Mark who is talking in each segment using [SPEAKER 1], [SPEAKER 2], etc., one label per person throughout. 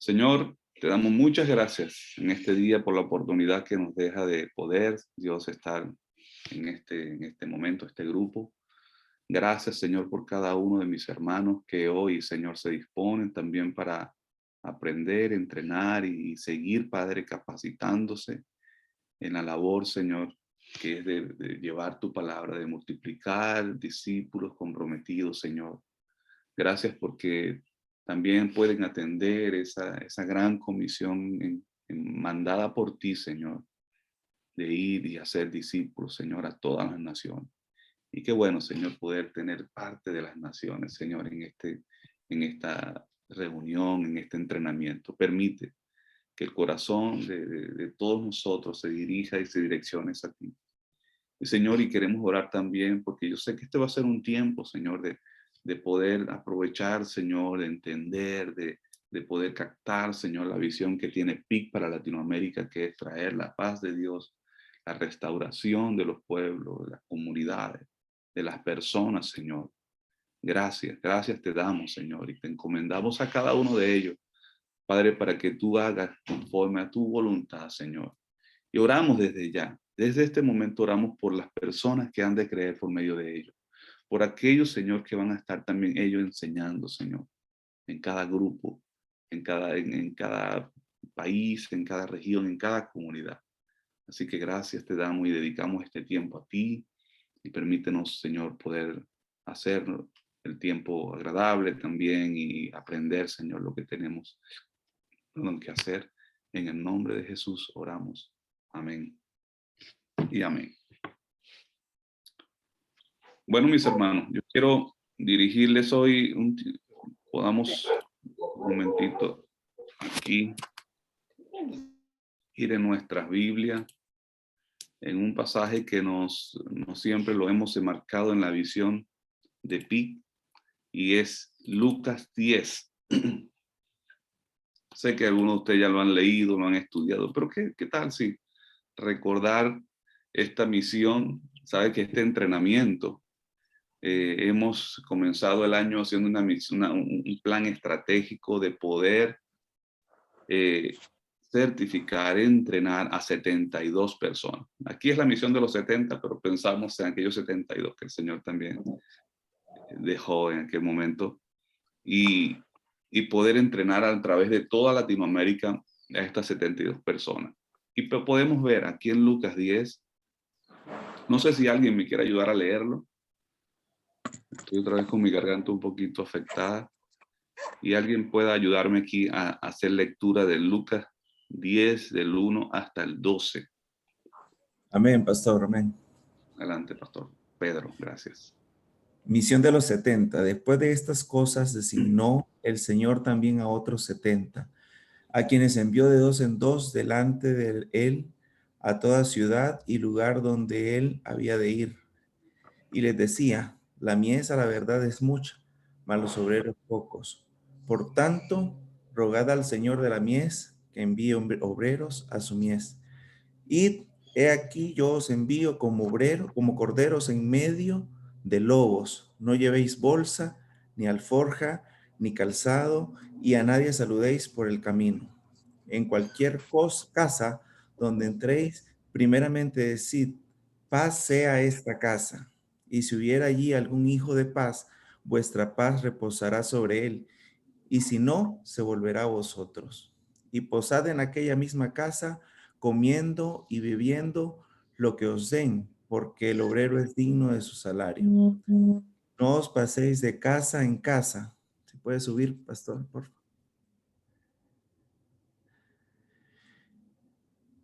[SPEAKER 1] Señor, te damos muchas gracias en este día por la oportunidad que nos deja de poder, Dios, estar en este momento, este grupo. Gracias, Señor, por cada uno de mis hermanos que hoy, Señor, se disponen también para aprender, entrenar y seguir, Padre, capacitándose en la labor, Señor, que es de llevar tu palabra, de multiplicar discípulos comprometidos, Señor. Gracias porque también pueden atender esa gran comisión mandada por ti, Señor, de ir y hacer discípulos, Señor, a todas las naciones. Y qué bueno, Señor, poder tener parte de las naciones, Señor, en esta reunión, en este entrenamiento. Permite que el corazón de todos nosotros se dirija y se direccione a ti. Y Señor, y queremos orar también, porque yo sé que este va a ser un tiempo, Señor, de poder aprovechar, Señor, de entender, de poder captar, Señor, la visión que tiene PIC para Latinoamérica, que es traer la paz de Dios, la restauración de los pueblos, de las comunidades, de las personas, Señor. Gracias, gracias te damos, Señor, y te encomendamos a cada uno de ellos, Padre, para que tú hagas conforme a tu voluntad, Señor. Y oramos desde ya. Desde este momento oramos por las personas que han de creer por medio de ellos. Por aquellos, Señor, que van a estar también ellos enseñando, Señor, en cada grupo, en cada país, en cada región, en cada comunidad. Así que gracias te damos y dedicamos este tiempo a ti y permítenos, Señor, poder hacer el tiempo agradable también y aprender, Señor, lo que tenemos que hacer. En el nombre de Jesús oramos. Amén y amén. Bueno, mis hermanos, yo quiero dirigirles hoy, podamos un momentito aquí, ir en nuestras Biblias, en un pasaje que no siempre lo hemos enmarcado en la visión de Pi, y es Lucas 10. Sé que algunos de ustedes ya lo han leído, lo han estudiado, pero ¿qué tal si recordar esta misión? Sabe que este entrenamiento, hemos comenzado el año haciendo un plan estratégico de poder certificar, entrenar a 72 personas. Aquí es la misión de los 70, pero pensamos en aquellos 72 que el Señor también dejó en aquel momento. Y poder entrenar a través de toda Latinoamérica a estas 72 personas. Y podemos ver aquí en Lucas 10, no sé si alguien me quiere ayudar a leerlo. Estoy otra vez con mi garganta un poquito afectada. Y alguien pueda ayudarme aquí a hacer lectura de Lucas 10, del 1 hasta el 12.
[SPEAKER 2] Amén, pastor, amén.
[SPEAKER 1] Adelante, pastor Pedro, gracias.
[SPEAKER 2] Misión de los 70. Después de estas cosas designó el Señor también a otros 70, a quienes envió de dos en dos delante de él a toda ciudad y lugar donde él había de ir. Y les decía, la mies a la verdad es mucha, mas los obreros pocos. Por tanto, rogad al Señor de la mies que envíe obreros a su mies. Id, he aquí yo os envío como corderos en medio de lobos. No llevéis bolsa, ni alforja, ni calzado, y a nadie saludéis por el camino. En cualquier casa donde entréis, primeramente decid, paz sea esta casa. Y si hubiera allí algún hijo de paz, vuestra paz reposará sobre él, y si no, se volverá a vosotros. Y posad en aquella misma casa, comiendo y bebiendo lo que os den, porque el obrero es digno de su salario. No os paséis de casa en casa. ¿Se puede subir, pastor, por favor?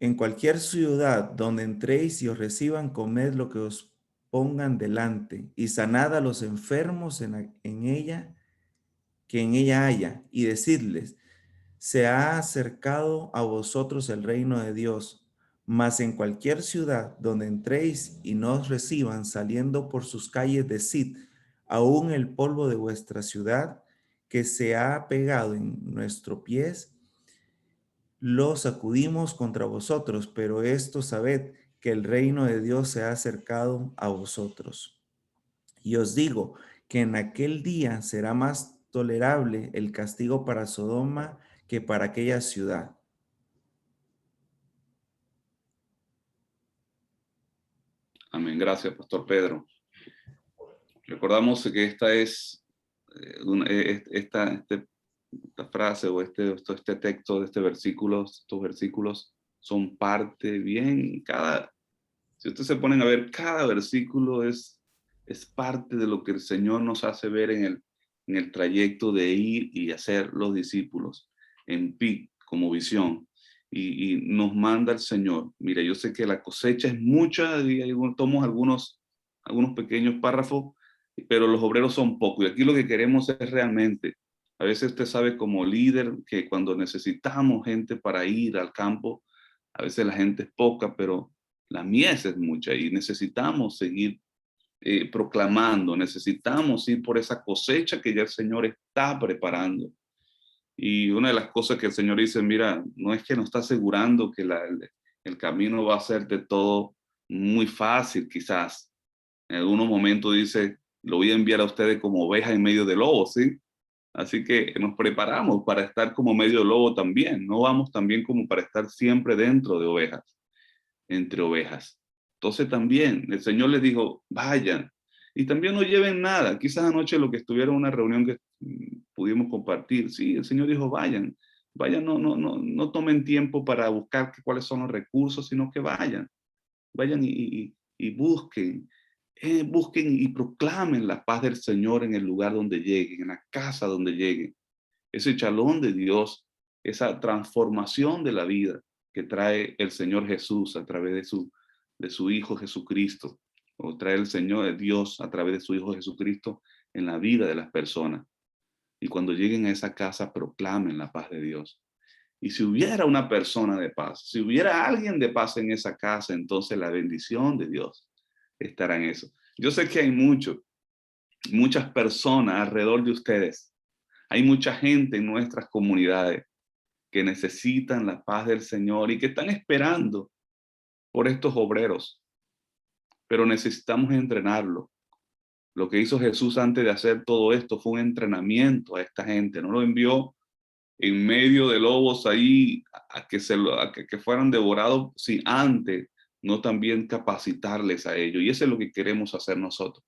[SPEAKER 2] En cualquier ciudad donde entréis y os reciban, comed lo que os pongan delante, y sanad a los enfermos en ella, que en ella haya, y decidles, se ha acercado a vosotros el reino de Dios. Mas en cualquier ciudad donde entréis y no os reciban, saliendo por sus calles, decid, aún el polvo de vuestra ciudad que se ha pegado en nuestros pies, lo sacudimos contra vosotros, pero esto sabed que el reino de Dios se ha acercado a vosotros. Y os digo que en aquel día será más tolerable el castigo para Sodoma que para aquella ciudad.
[SPEAKER 1] Amén. Gracias, Pastor Pedro. Recordamos que esta es esta frase o este texto de este versículo, estos versículos son parte bien, si ustedes se ponen a ver, cada versículo es parte de lo que el Señor nos hace ver en el trayecto de ir y hacer los discípulos en PIC como visión. Y nos manda el Señor. Mira, yo sé que la cosecha es mucha, y tomo algunos pequeños párrafos, pero los obreros son pocos. Y aquí lo que queremos es realmente, a veces usted sabe como líder que cuando necesitamos gente para ir al campo, a veces la gente es poca, pero la mies es mucha y necesitamos seguir proclamando, necesitamos ir por esa cosecha que ya el Señor está preparando. Y una de las cosas que el Señor dice, mira, no es que nos está asegurando que el camino va a ser de todo muy fácil, quizás. En algunos momentos dice, lo voy a enviar a ustedes como ovejas en medio de lobos, ¿sí? Así que nos preparamos para estar como medio lobo también. No vamos también como para estar siempre dentro de ovejas, entre ovejas. Entonces también el Señor les dijo, vayan. Y también no lleven nada. Quizás anoche lo que estuvieron en una reunión que pudimos compartir. Sí, el Señor dijo, vayan. Vayan, no tomen tiempo para buscar cuáles son los recursos, sino que vayan. Vayan y busquen. Busquen y proclamen la paz del Señor en el lugar donde lleguen, en la casa donde lleguen. Ese chalón de Dios, esa transformación de la vida que trae el Señor Jesús a través de su Hijo Jesucristo, o trae el Señor de Dios a través de su Hijo Jesucristo en la vida de las personas. Y cuando lleguen a esa casa, proclamen la paz de Dios. Y si hubiera una persona de paz, si hubiera alguien de paz en esa casa, entonces la bendición de Dios estará en eso. Yo sé que hay muchas personas alrededor de ustedes. Hay mucha gente en nuestras comunidades que necesitan la paz del Señor y que están esperando por estos obreros, pero necesitamos entrenarlo. Lo que hizo Jesús antes de hacer todo esto fue un entrenamiento a esta gente. No lo envió en medio de lobos ahí que fueran devorados, si antes no también capacitarles a ellos. Y eso es lo que queremos hacer nosotros.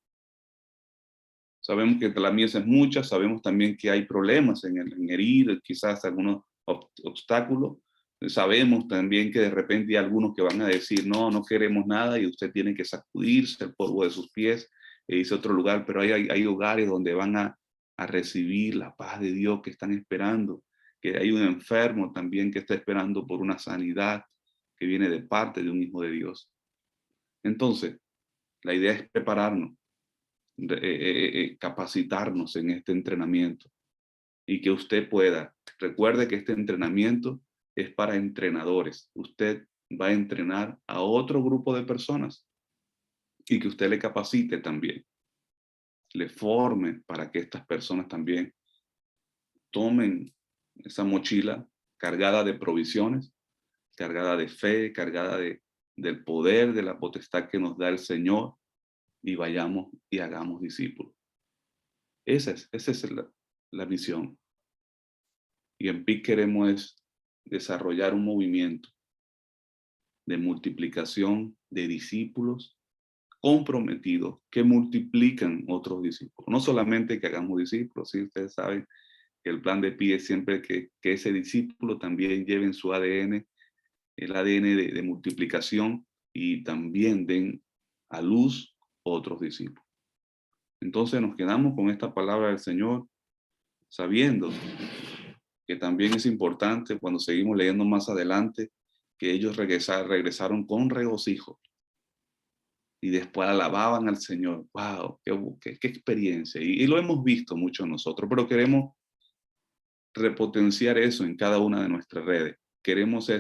[SPEAKER 1] Sabemos que la mies es mucha, sabemos también que hay problemas en herir, quizás algunos obstáculos. Sabemos también que de repente hay algunos que van a decir, no, no queremos nada y usted tiene que sacudirse el polvo de sus pies e irse a otro lugar, pero hay hogares donde van a recibir la paz de Dios que están esperando, que hay un enfermo también que está esperando por una sanidad que viene de parte de un hijo de Dios. Entonces, la idea es prepararnos, capacitarnos en este entrenamiento y que usted pueda. Recuerde que este entrenamiento es para entrenadores. Usted va a entrenar a otro grupo de personas y que usted le capacite también, le forme para que estas personas también tomen esa mochila cargada de provisiones, cargada de fe, cargada del poder, de la potestad que nos da el Señor, y vayamos y hagamos discípulos. Esa es la misión. Y en PIC queremos desarrollar un movimiento de multiplicación de discípulos comprometidos que multiplican otros discípulos. No solamente que hagamos discípulos, ¿sí? Ustedes saben que el plan de PIC es siempre que ese discípulo también lleve en su ADN, el ADN de multiplicación, y también den a luz otros discípulos. Entonces nos quedamos con esta palabra del Señor, sabiendo que también es importante cuando seguimos leyendo más adelante que ellos regresaron con regocijo y después alababan al Señor. ¡Wow! ¡Qué experiencia! Y lo hemos visto mucho nosotros, pero queremos repotenciar eso en cada una de nuestras redes. Queremos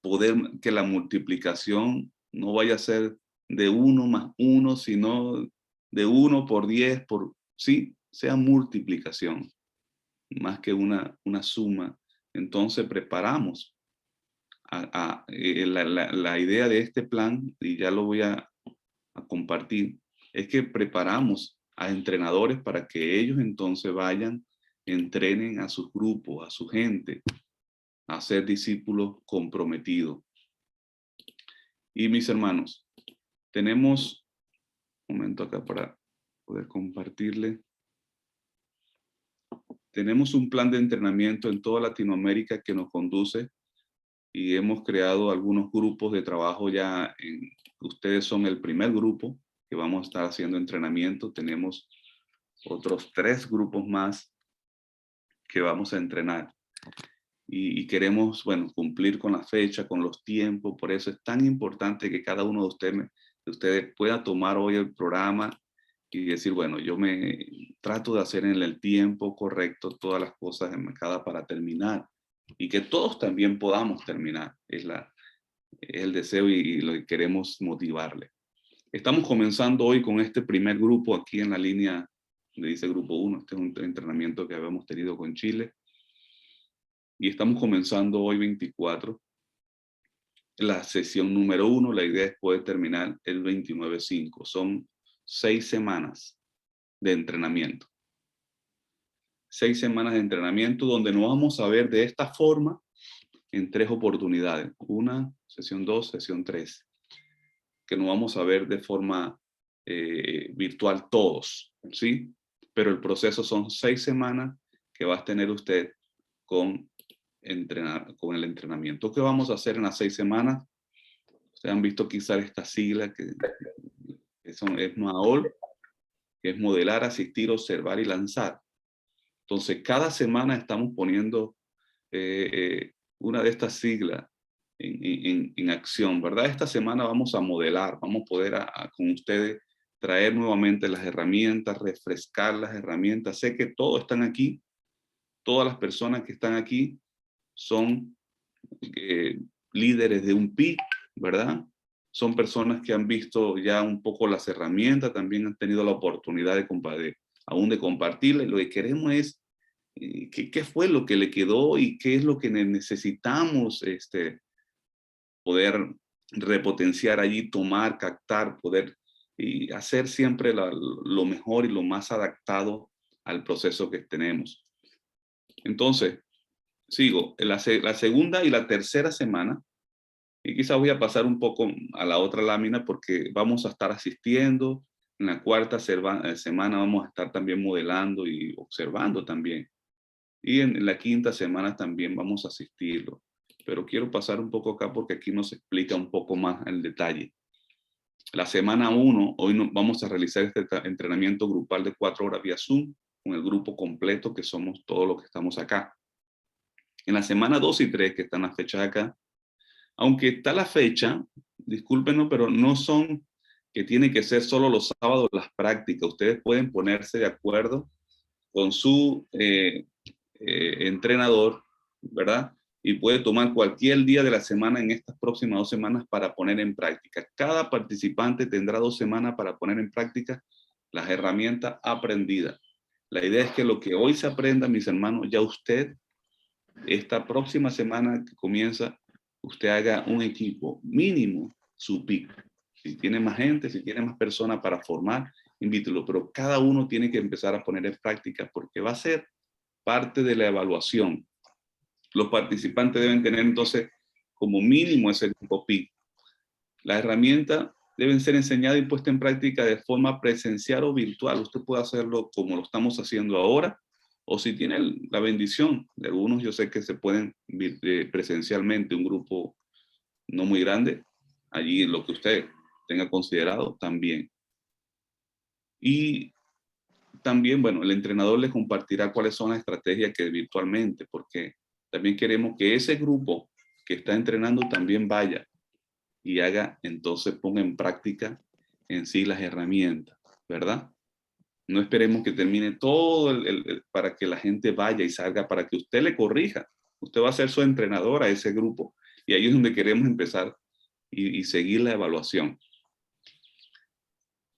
[SPEAKER 1] poder que la multiplicación no vaya a ser de 1 más 1, sino de 1 por 10, sí, sea multiplicación, más que una suma. Entonces preparamos la idea de este plan, y ya lo voy a compartir, es que preparamos a entrenadores para que ellos entonces vayan entrenen a sus grupos, a su gente, a ser discípulos comprometidos. Y mis hermanos, tenemos un momento acá para poder compartirle. Tenemos un plan de entrenamiento en toda Latinoamérica que nos conduce y hemos creado algunos grupos de trabajo ya. Ustedes son el primer grupo que vamos a estar haciendo entrenamiento. Tenemos otros 3 grupos más que vamos a entrenar. Y queremos, bueno, cumplir con la fecha, con los tiempos. Por eso es tan importante que cada uno de ustedes pueda tomar hoy el programa y decir, bueno, yo me trato de hacer en el tiempo correcto todas las cosas enmarcadas para terminar. Y que todos también podamos terminar. Es el deseo y lo que queremos motivarle. Estamos comenzando hoy con este primer grupo aquí en la línea donde dice grupo 1. Este es un entrenamiento que habíamos tenido con Chile. Y estamos comenzando hoy 24, la sesión número 1. La idea es poder terminar el 29/5. Son 6 semanas de entrenamiento. 6 semanas de entrenamiento donde nos vamos a ver de esta forma en 3 oportunidades. Una, sesión 2, sesión 3. Que nos vamos a ver de forma virtual todos, ¿sí? Pero el proceso son 6 semanas que va a tener usted con el entrenamiento. ¿Qué vamos a hacer en las 6 semanas? Ustedes han visto quizás esta sigla que es MAOL, que es modelar, asistir, observar y lanzar. Entonces, cada semana estamos poniendo una de estas siglas en acción, ¿verdad? Esta semana vamos a modelar, vamos a poder con ustedes traer nuevamente las herramientas, refrescar las herramientas. Sé que todos están aquí, todas las personas que están aquí son líderes de un PIC, ¿verdad? Son personas que han visto ya un poco las herramientas, también han tenido la oportunidad de compartirles. Lo que queremos es qué fue lo que le quedó y qué es lo que necesitamos poder repotenciar allí, tomar, captar, poder y hacer siempre lo mejor y lo más adaptado al proceso que tenemos. Entonces, sigo, la segunda y la tercera semana, y quizás voy a pasar un poco a la otra lámina porque vamos a estar asistiendo. En la cuarta semana vamos a estar también modelando y observando también. Y en la quinta semana también vamos a asistirlo. Pero quiero pasar un poco acá porque aquí nos explica un poco más el detalle. La semana 1, hoy vamos a realizar este entrenamiento grupal de 4 horas vía Zoom con el grupo completo que somos todos los que estamos acá. En la semana 2 y 3, que están las fechas acá, aunque está la fecha, discúlpenos, pero no son que tiene que ser solo los sábados las prácticas. Ustedes pueden ponerse de acuerdo con su entrenador, ¿verdad? Y puede tomar cualquier día de la semana en estas próximas 2 semanas para poner en práctica. Cada participante tendrá 2 semanas para poner en práctica las herramientas aprendidas. La idea es que lo que hoy se aprenda, mis hermanos, ya usted, esta próxima semana que comienza, usted haga un equipo mínimo, su PIC. Si tiene más gente, si tiene más personas para formar, invítelo. Pero cada uno tiene que empezar a poner en práctica porque va a ser parte de la evaluación. Los participantes deben tener entonces como mínimo ese grupo PIC. Las herramientas deben ser enseñadas y puestas en práctica de forma presencial o virtual. Usted puede hacerlo como lo estamos haciendo ahora, o si tiene la bendición de algunos, yo sé que se pueden presencialmente, un grupo no muy grande, allí lo que usted tenga considerado también. Y también, bueno, el entrenador les compartirá cuáles son las estrategias que virtualmente, porque también queremos que ese grupo que está entrenando también vaya y haga, entonces ponga en práctica en sí las herramientas, ¿verdad? No esperemos que termine todo para que la gente vaya y salga, para que usted le corrija. Usted va a ser su entrenador a ese grupo y ahí es donde queremos empezar y seguir la evaluación.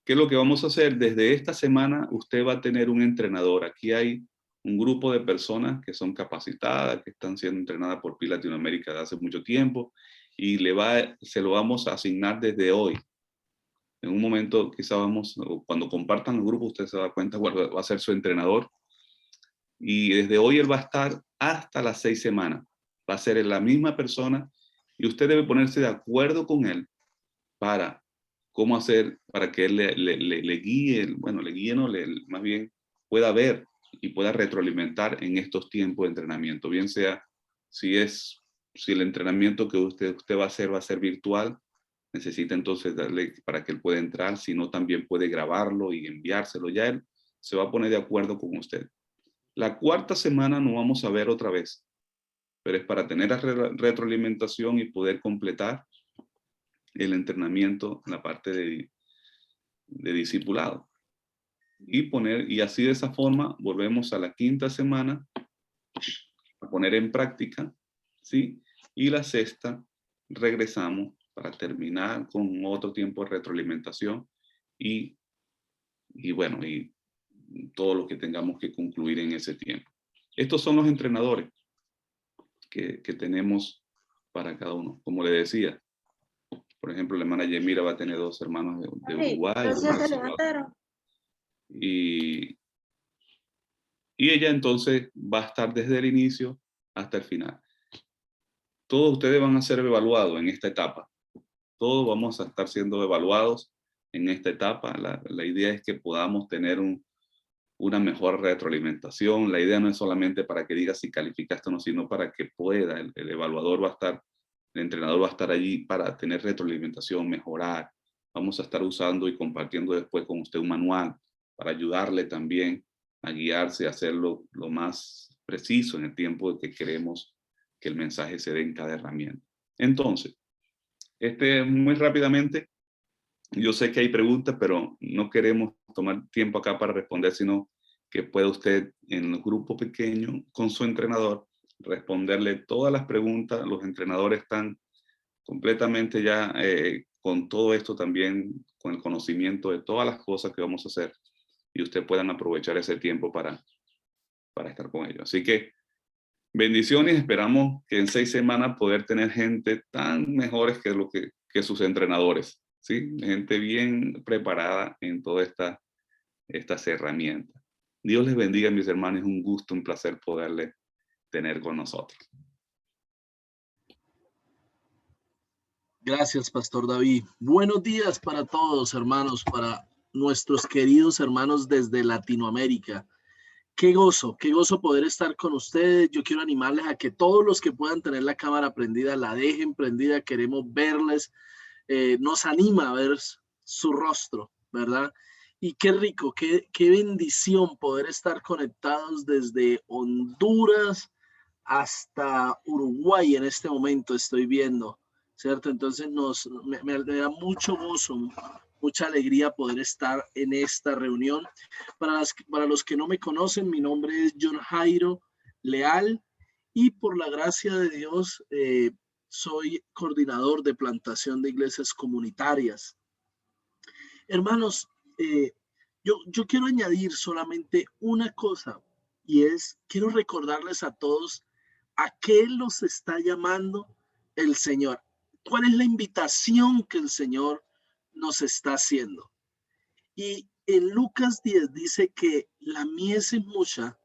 [SPEAKER 1] ¿Qué es lo que vamos a hacer? Desde esta semana usted va a tener un entrenador. Aquí hay un grupo de personas que son capacitadas, que están siendo entrenadas por PIC Latinoamérica de hace mucho tiempo y se lo vamos a asignar desde hoy. En un momento quizá cuando compartan el grupo, usted se da cuenta cuál va a ser su entrenador. Y desde hoy él va a estar hasta las 6 semanas. Va a ser la misma persona y usted debe ponerse de acuerdo con él para cómo hacer, para que él le guíe, bueno, le guíe, no, más bien pueda ver y pueda retroalimentar en estos tiempos de entrenamiento. Bien sea, si el entrenamiento que usted va a ser virtual, necesita entonces darle para que él pueda entrar, si no también puede grabarlo y enviárselo. Ya él se va a poner de acuerdo con usted. La cuarta semana no vamos a ver otra vez, pero es para tener la retroalimentación y poder completar el entrenamiento en la parte de discipulado. Y así de esa forma volvemos a la quinta semana a poner en práctica, ¿sí? Y la sexta regresamos para terminar con otro tiempo de retroalimentación y bueno, y todo lo que tengamos que concluir en ese tiempo. Estos son los entrenadores que tenemos para cada uno. Como le decía, por ejemplo, la hermana Yemira va a tener 2 hermanos de Uruguay. Y ella entonces va a estar desde el inicio hasta el final. Todos ustedes van a ser evaluados en esta etapa. Todos vamos a estar siendo evaluados en esta etapa. La idea es que podamos tener una mejor retroalimentación. La idea no es solamente para que diga si calificaste o no, sino para que pueda, el evaluador va a estar, el entrenador va a estar allí para tener retroalimentación, mejorar. Vamos a estar usando y compartiendo después con usted un manual para ayudarle también a guiarse, a hacerlo lo más preciso en el tiempo que queremos que el mensaje se dé en cada herramienta. Entonces, muy rápidamente, yo sé que hay preguntas, pero no queremos tomar tiempo acá para responder, sino que pueda usted en el grupo pequeño con su entrenador responderle todas las preguntas. Los entrenadores están completamente ya con todo esto también, con el conocimiento de todas las cosas que vamos a hacer y usted puedan aprovechar ese tiempo para estar con ellos. Así que bendiciones, esperamos que en 6 semanas poder tener gente tan mejores que sus entrenadores, ¿sí? Gente bien preparada en todas estas herramientas. Dios les bendiga, mis hermanos, es un gusto, un placer poderles tener con nosotros.
[SPEAKER 3] Gracias, Pastor David. Buenos días para todos, hermanos, para nuestros queridos hermanos desde Latinoamérica. Qué gozo poder estar con ustedes. Yo quiero animarles a que todos los que puedan tener la cámara prendida, la dejen prendida. Queremos verles. Nos anima a ver su rostro, ¿verdad? Y qué rico, qué bendición poder estar conectados desde Honduras hasta Uruguay en este momento estoy viendo, ¿cierto? Entonces me da mucho gozo, mucha alegría poder estar en esta reunión. Para los que no me conocen, mi nombre es John Jairo Leal y por la gracia de Dios soy coordinador de plantación de iglesias comunitarias. Hermanos, yo quiero añadir solamente una cosa y quiero recordarles a todos a qué los está llamando el Señor. ¿Cuál es la invitación que el Señor nos está haciendo? Y en Lucas 10 dice que la mies es mucha,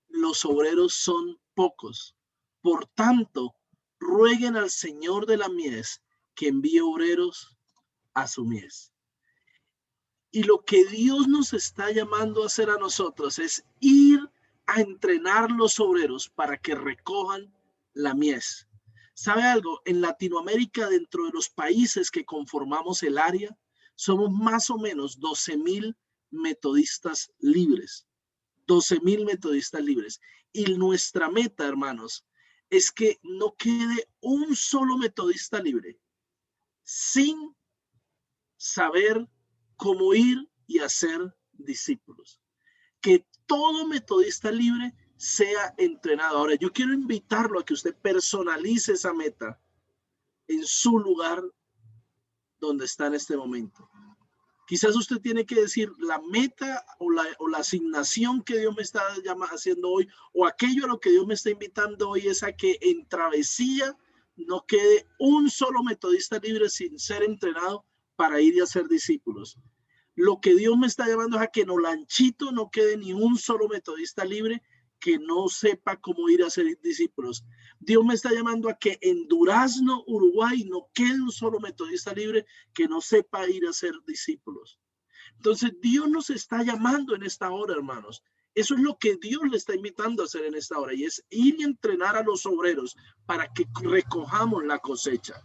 [SPEAKER 3] los obreros son pocos. Por tanto, rueguen al Señor de la mies que envíe obreros a su mies. Y lo que Dios nos está llamando a hacer a nosotros es ir a entrenar los obreros para que recojan la mies. ¿Sabe algo? En Latinoamérica, dentro de los países que conformamos el área, somos más o menos 12,000 metodistas libres. 12,000 metodistas libres. Y nuestra meta, hermanos, es que no quede un solo metodista libre sin saber cómo ir y hacer discípulos. Que todo metodista libre sea entrenado. Ahora, yo quiero invitarlo a que usted personalice esa meta en su lugar donde está en este momento. Quizás usted tiene que decir la meta o la asignación que Dios me está haciendo hoy o aquello a lo que Dios me está invitando hoy es a que en travesía no quede un solo metodista libre sin ser entrenado para ir y hacer discípulos. Lo que Dios me está llamando es a que en Olanchito no quede ni un solo metodista libre que no sepa cómo ir a ser discípulos. Dios me está llamando a que en Durazno, Uruguay, no quede un solo metodista libre que no sepa ir a ser discípulos. Entonces, Dios nos está llamando en esta hora, hermanos. Eso es lo que Dios le está invitando a hacer en esta hora, y es ir y entrenar a los obreros para que recojamos la cosecha.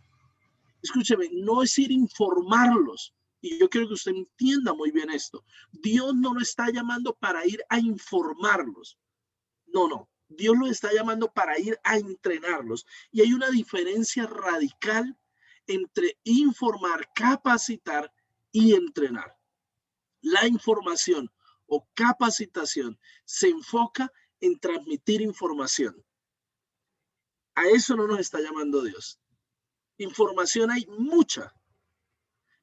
[SPEAKER 3] Escúcheme, no es ir a informarlos. Y yo quiero que usted entienda muy bien esto. Dios no lo está llamando para ir a informarlos. No, no. Dios lo está llamando para ir a entrenarlos. Y hay una diferencia radical entre informar, capacitar y entrenar. La información o capacitación se enfoca en transmitir información. A eso no nos está llamando Dios. Información hay mucha,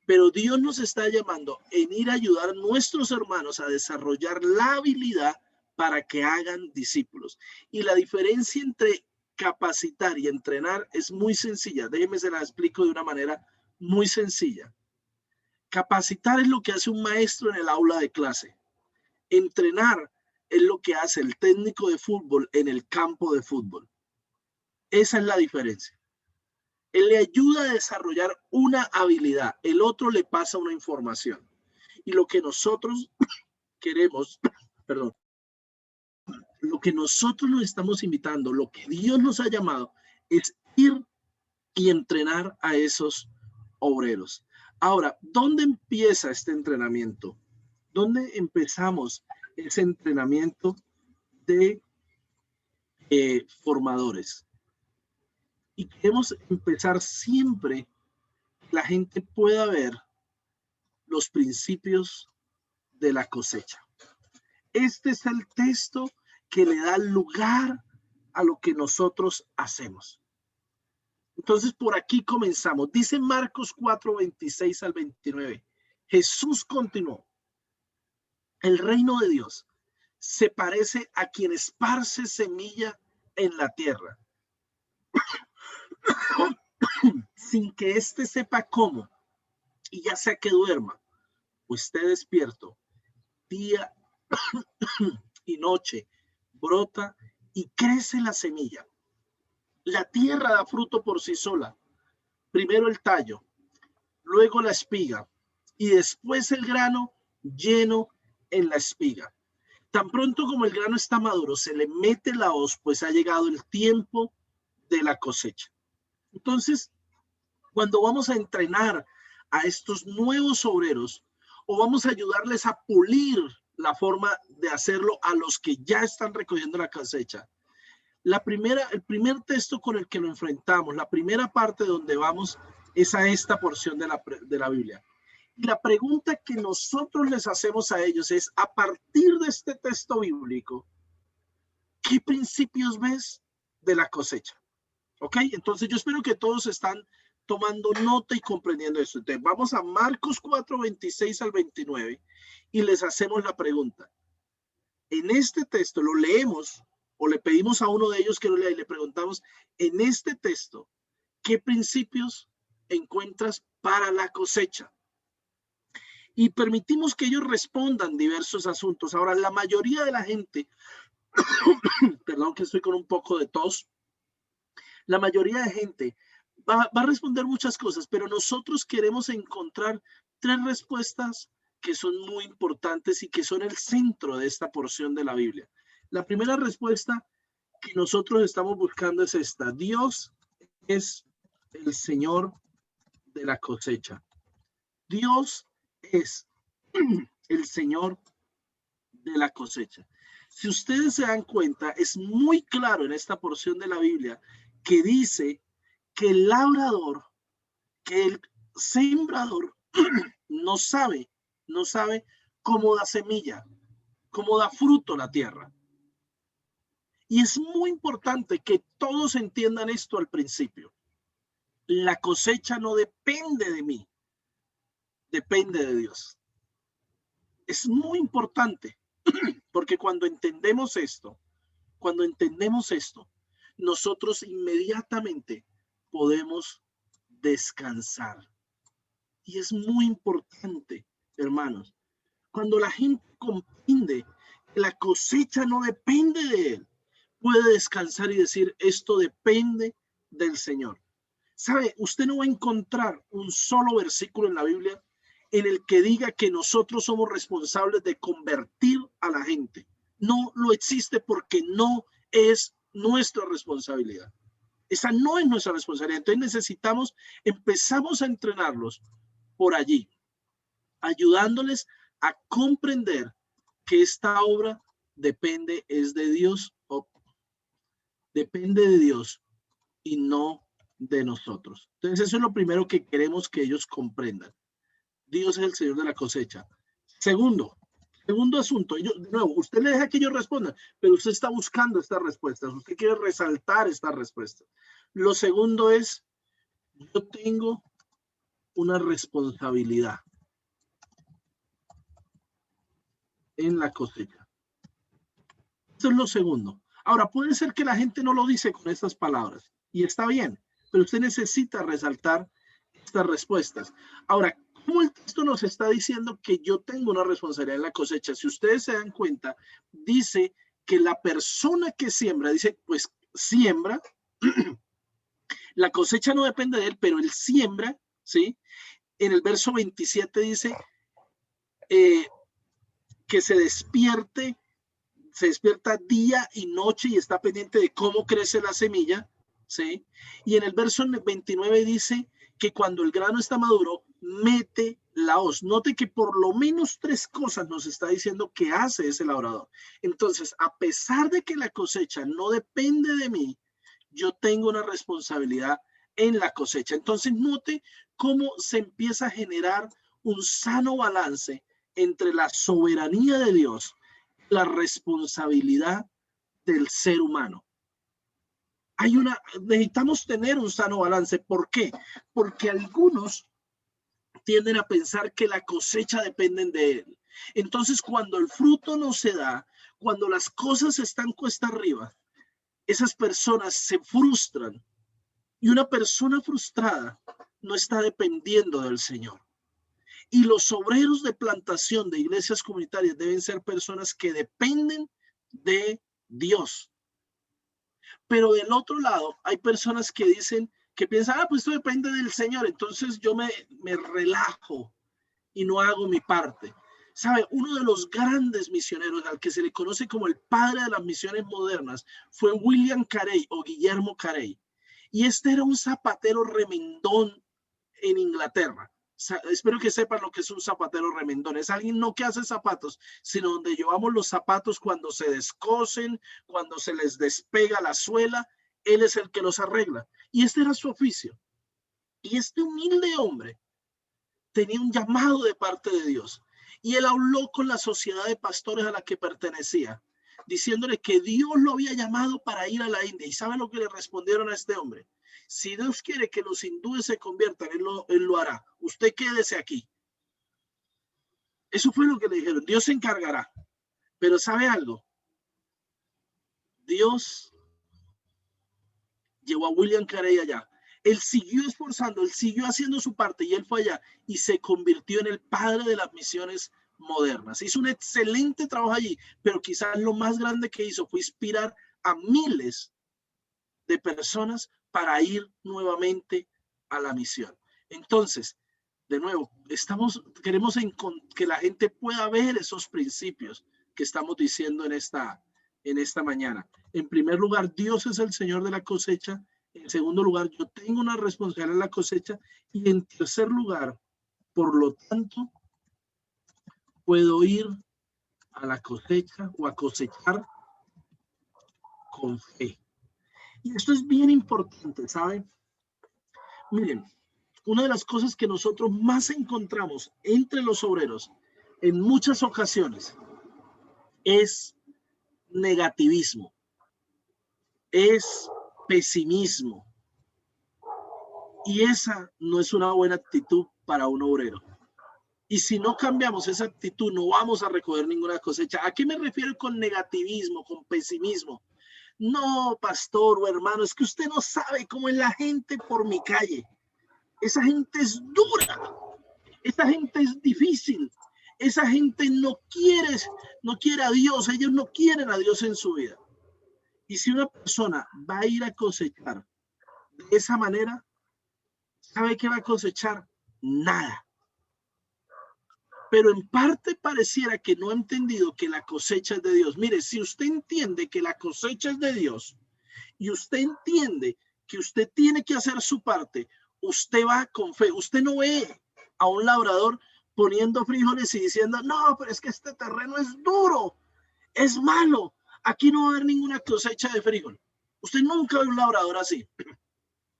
[SPEAKER 3] pero Dios nos está llamando en ir a ayudar a nuestros hermanos a desarrollar la habilidad para que hagan discípulos. Y la diferencia entre capacitar y entrenar es muy sencilla. Déjenme se la explico de una manera muy sencilla. Capacitar es lo que hace un maestro en el aula de clase. Entrenar es lo que hace el técnico de fútbol en el campo de fútbol. Esa es la diferencia. Él le ayuda a desarrollar una habilidad, el otro le pasa una información. Y lo que nosotros queremos, perdón, lo que nosotros nos estamos invitando, lo que Dios nos ha llamado, es ir y entrenar a esos obreros. Ahora, ¿dónde empieza este entrenamiento? ¿Dónde empezamos ese entrenamiento de formadores? Y queremos empezar siempre que la gente pueda ver los principios de la cosecha. Este es el texto que le da lugar a lo que nosotros hacemos. Entonces, por aquí comenzamos. Dice Marcos 4, 26 al 29. Jesús continuó. El reino de Dios se parece a quien esparce semilla en la tierra, sin que éste sepa cómo, y ya sea que duerma o esté despierto, día y noche, brota y crece la semilla. La tierra da fruto por sí sola. Primero el tallo, luego la espiga y después el grano lleno en la espiga. Tan pronto como el grano está maduro, se le mete la hoz, pues ha llegado el tiempo de la cosecha. Entonces, cuando vamos a entrenar a estos nuevos obreros o vamos a ayudarles a pulir la forma de hacerlo a los que ya están recogiendo la cosecha, el primer texto con el que lo enfrentamos, la primera parte donde vamos es a esta porción de la Biblia. Y la pregunta que nosotros les hacemos a ellos es, a partir de este texto bíblico, ¿qué principios ves de la cosecha? ¿Ok? Entonces yo espero que todos están tomando nota y comprendiendo esto. Entonces vamos a Marcos 4, 26 al 29 y les hacemos la pregunta. En este texto lo leemos o le pedimos a uno de ellos que lo lea y le preguntamos, en este texto, ¿qué principios encuentras para la cosecha? Y permitimos que ellos respondan diversos asuntos. Ahora, la mayoría de la gente, perdón que estoy con un poco de tos, la mayoría de gente va a responder muchas cosas, pero nosotros queremos encontrar 3 respuestas que son muy importantes y que son el centro de esta porción de la Biblia. La primera respuesta que nosotros estamos buscando es esta: Dios es el Señor de la cosecha. Dios es el Señor de la cosecha. Si ustedes se dan cuenta, es muy claro en esta porción de la Biblia que dice que el labrador, que el sembrador no sabe cómo da semilla, cómo da fruto la tierra. Y es muy importante que todos entiendan esto al principio. La cosecha no depende de mí, depende de Dios. Es muy importante porque cuando entendemos esto, nosotros inmediatamente podemos descansar. Y es muy importante, hermanos, cuando la gente comprende La cosecha no depende de él. Puede descansar y decir, esto depende del Señor. ¿Sabe? Usted no va a encontrar un solo versículo en la Biblia en el que diga que nosotros somos responsables de convertir a la gente. No lo existe porque no es nuestra responsabilidad. Esa no es nuestra responsabilidad. Entonces empezamos a entrenarlos por allí, ayudándoles a comprender que esta obra depende de Dios y no de nosotros. Entonces eso es lo primero que queremos que ellos comprendan. Dios es el Señor de la cosecha. Segundo asunto, de nuevo, usted le deja que ellos respondan, pero usted está buscando estas respuestas, usted quiere resaltar estas respuestas. Lo segundo es, yo tengo una responsabilidad en la cosecha. Eso es lo segundo. Ahora, puede ser que la gente no lo dice con estas palabras, y está bien, pero usted necesita resaltar estas respuestas. Ahora, ¿cómo el texto nos está diciendo que yo tengo una responsabilidad en la cosecha? Si ustedes se dan cuenta, dice que la persona que siembra, dice, pues siembra, la cosecha no depende de él, pero él siembra, ¿sí? En el verso 27 dice que se despierta día y noche y está pendiente de cómo crece la semilla, ¿sí? Y en el verso 29 dice que cuando el grano está maduro, mete la hoz. Note que por lo menos 3 cosas nos está diciendo que hace ese labrador. Entonces, a pesar de que la cosecha no depende de mí, yo tengo una responsabilidad en la cosecha. Entonces, note cómo se empieza a generar un sano balance entre la soberanía de Dios y la responsabilidad del ser humano. Necesitamos tener un sano balance. ¿Por qué? Porque algunos tienden a pensar que la cosecha depende de él. Entonces, cuando el fruto no se da, cuando las cosas están cuesta arriba, esas personas se frustran. Y una persona frustrada no está dependiendo del Señor. Y los obreros de plantación de iglesias comunitarias deben ser personas que dependen de Dios. Pero del otro lado, hay personas que dicen, que piensan, pues esto depende del Señor, entonces yo me relajo y no hago mi parte. ¿Sabe? Uno de los grandes misioneros al que se le conoce como el padre de las misiones modernas fue William Carey o Guillermo Carey. Y este era un zapatero remendón en Inglaterra. Espero que sepan lo que es un zapatero remendón. Es alguien no que hace zapatos, sino donde llevamos los zapatos cuando se descosen, cuando se les despega la suela. Él es el que los arregla. Y este era su oficio. Y este humilde hombre tenía un llamado de parte de Dios. Y él habló con la sociedad de pastores a la que pertenecía, diciéndole que Dios lo había llamado para ir a la India. ¿Y saben lo que le respondieron a este hombre? Si Dios quiere que los hindúes se conviertan, él lo hará. Usted quédese aquí. Eso fue lo que le dijeron. Dios se encargará. Pero ¿sabe algo? Dios llevó a William Carey allá. Él siguió esforzando, él siguió haciendo su parte y él fue allá y se convirtió en el padre de las misiones modernas. Hizo un excelente trabajo allí, pero quizás lo más grande que hizo fue inspirar a miles de personas para ir nuevamente a la misión. Entonces, de nuevo, queremos que la gente pueda ver esos principios que estamos diciendo en esta mañana. En primer lugar, Dios es el Señor de la cosecha. En segundo lugar, yo tengo una responsabilidad en la cosecha. Y en tercer lugar, por lo tanto, puedo ir a la cosecha o a cosechar con fe. Y esto es bien importante, ¿saben? Miren, una de las cosas que nosotros más encontramos entre los obreros en muchas ocasiones es negativismo, es pesimismo. Y esa no es una buena actitud para un obrero. Y si no cambiamos esa actitud, no vamos a recoger ninguna cosecha. ¿A qué me refiero con negativismo, con pesimismo? No, pastor o hermano, es que usted no sabe cómo es la gente por mi calle. Esa gente es dura. Esa gente es difícil. Esa gente no quiere a Dios, ellos no quieren a Dios en su vida. Y si una persona va a ir a cosechar de esa manera, ¿sabe qué va a cosechar? Nada. Pero en parte pareciera que no ha entendido que la cosecha es de Dios. Mire, si usted entiende que la cosecha es de Dios y usted entiende que usted tiene que hacer su parte, usted va con fe. Usted no ve a un labrador poniendo frijoles y diciendo, no, pero es que este terreno es duro, es malo, aquí no va a haber ninguna cosecha de frijol. Usted nunca ve un labrador así.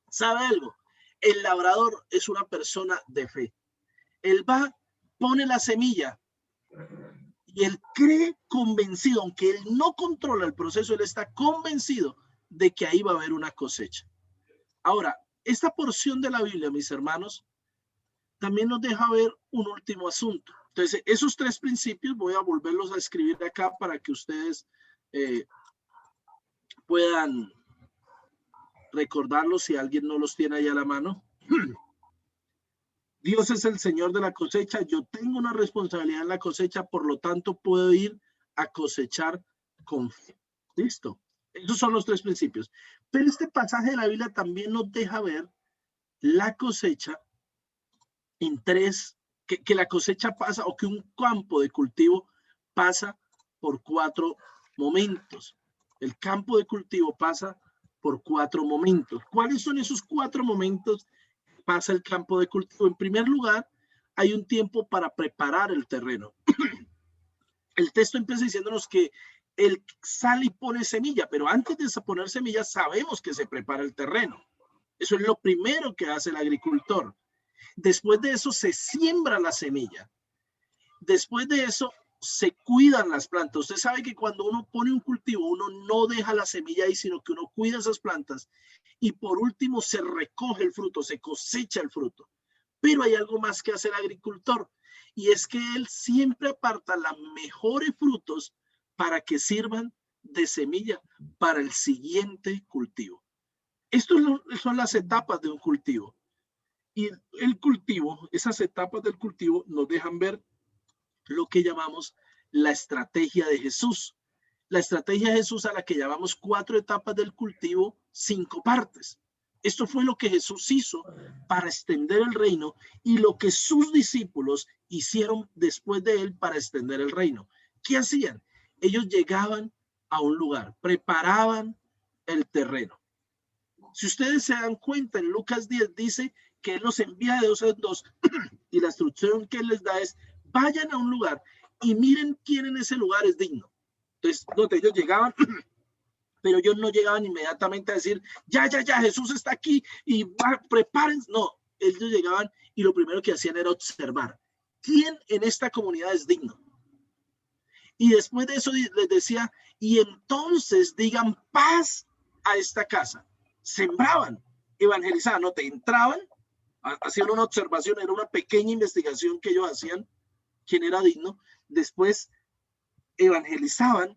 [SPEAKER 3] ¿Sabe algo? El labrador es una persona de fe. Él va, pone la semilla y él cree convencido, aunque él no controla el proceso, él está convencido de que ahí va a haber una cosecha. Ahora, esta porción de la Biblia, mis hermanos, también nos deja ver un último asunto. Entonces, esos tres principios voy a volverlos a escribir acá para que ustedes puedan recordarlos si alguien no los tiene ahí a la mano. Dios es el Señor de la cosecha. Yo tengo una responsabilidad en la cosecha, por lo tanto puedo ir a cosechar con fe. Listo. Esos son los tres principios. Pero este pasaje de la Biblia también nos deja ver la cosecha en tres, que la cosecha pasa o que un campo de cultivo pasa por cuatro momentos. El campo de cultivo pasa por cuatro momentos. ¿Cuáles son esos cuatro momentos que pasa el campo de cultivo? En primer lugar, hay un tiempo para preparar el terreno. El texto empieza diciéndonos que él sale y pone semilla, pero antes de poner semilla sabemos que se prepara el terreno. Eso es lo primero que hace el agricultor. Después de eso se siembra la semilla. Después de eso se cuidan las plantas. Usted sabe que cuando uno pone un cultivo, uno no deja la semilla ahí, sino que uno cuida esas plantas. Y por último se recoge el fruto, se cosecha el fruto. Pero hay algo más que hace el agricultor. Y es que él siempre aparta los mejores frutos para que sirvan de semilla para el siguiente cultivo. Estas son las etapas de un cultivo. Y el cultivo, esas etapas del cultivo nos dejan ver lo que llamamos la estrategia de Jesús. La estrategia de Jesús, a la que llamamos 4 etapas del cultivo, 5 partes. Esto fue lo que Jesús hizo para extender el reino y lo que sus discípulos hicieron después de él para extender el reino. ¿Qué hacían? Ellos llegaban a un lugar, preparaban el terreno. Si ustedes se dan cuenta, en Lucas 10 dice que él los envía de 2 en 2 y la instrucción que él les da es: vayan a un lugar y miren quién en ese lugar es digno. Entonces, ellos llegaban, pero ellos no llegaban inmediatamente a decir, ya, Jesús está aquí y prepárense. No, ellos llegaban y lo primero que hacían era observar quién en esta comunidad es digno. Y después de eso les decía, y entonces digan paz a esta casa. Sembraban, evangelizaban, no te entraban, hacían una observación, era una pequeña investigación que ellos hacían, quién era digno, después evangelizaban.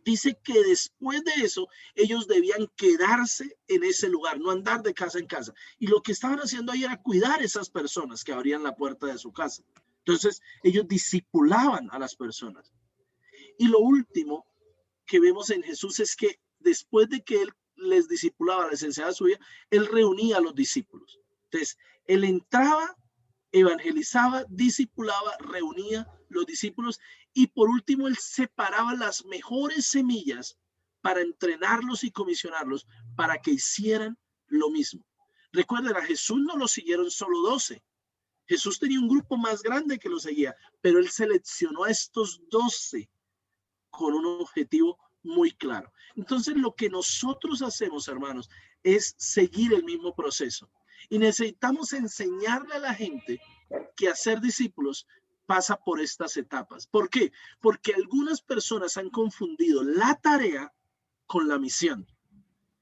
[SPEAKER 3] Dice que después de eso ellos debían quedarse en ese lugar, no andar de casa en casa. Y lo que estaban haciendo ahí era cuidar a esas personas que abrían la puerta de su casa. Entonces ellos discipulaban a las personas. Y lo último que vemos en Jesús es que después de que él les discipulaba, les enseñaba su vida, él reunía a los discípulos. Entonces, él entraba, evangelizaba, discipulaba, reunía los discípulos y por último él separaba las mejores semillas para entrenarlos y comisionarlos para que hicieran lo mismo. Recuerden, a Jesús no lo siguieron solo 12. Jesús tenía un grupo más grande que lo seguía, pero él seleccionó a estos 12 con un objetivo muy claro. Entonces, lo que nosotros hacemos, hermanos, es seguir el mismo proceso. Y necesitamos enseñarle a la gente que hacer discípulos pasa por estas etapas. ¿Por qué? Porque algunas personas han confundido la tarea con la misión.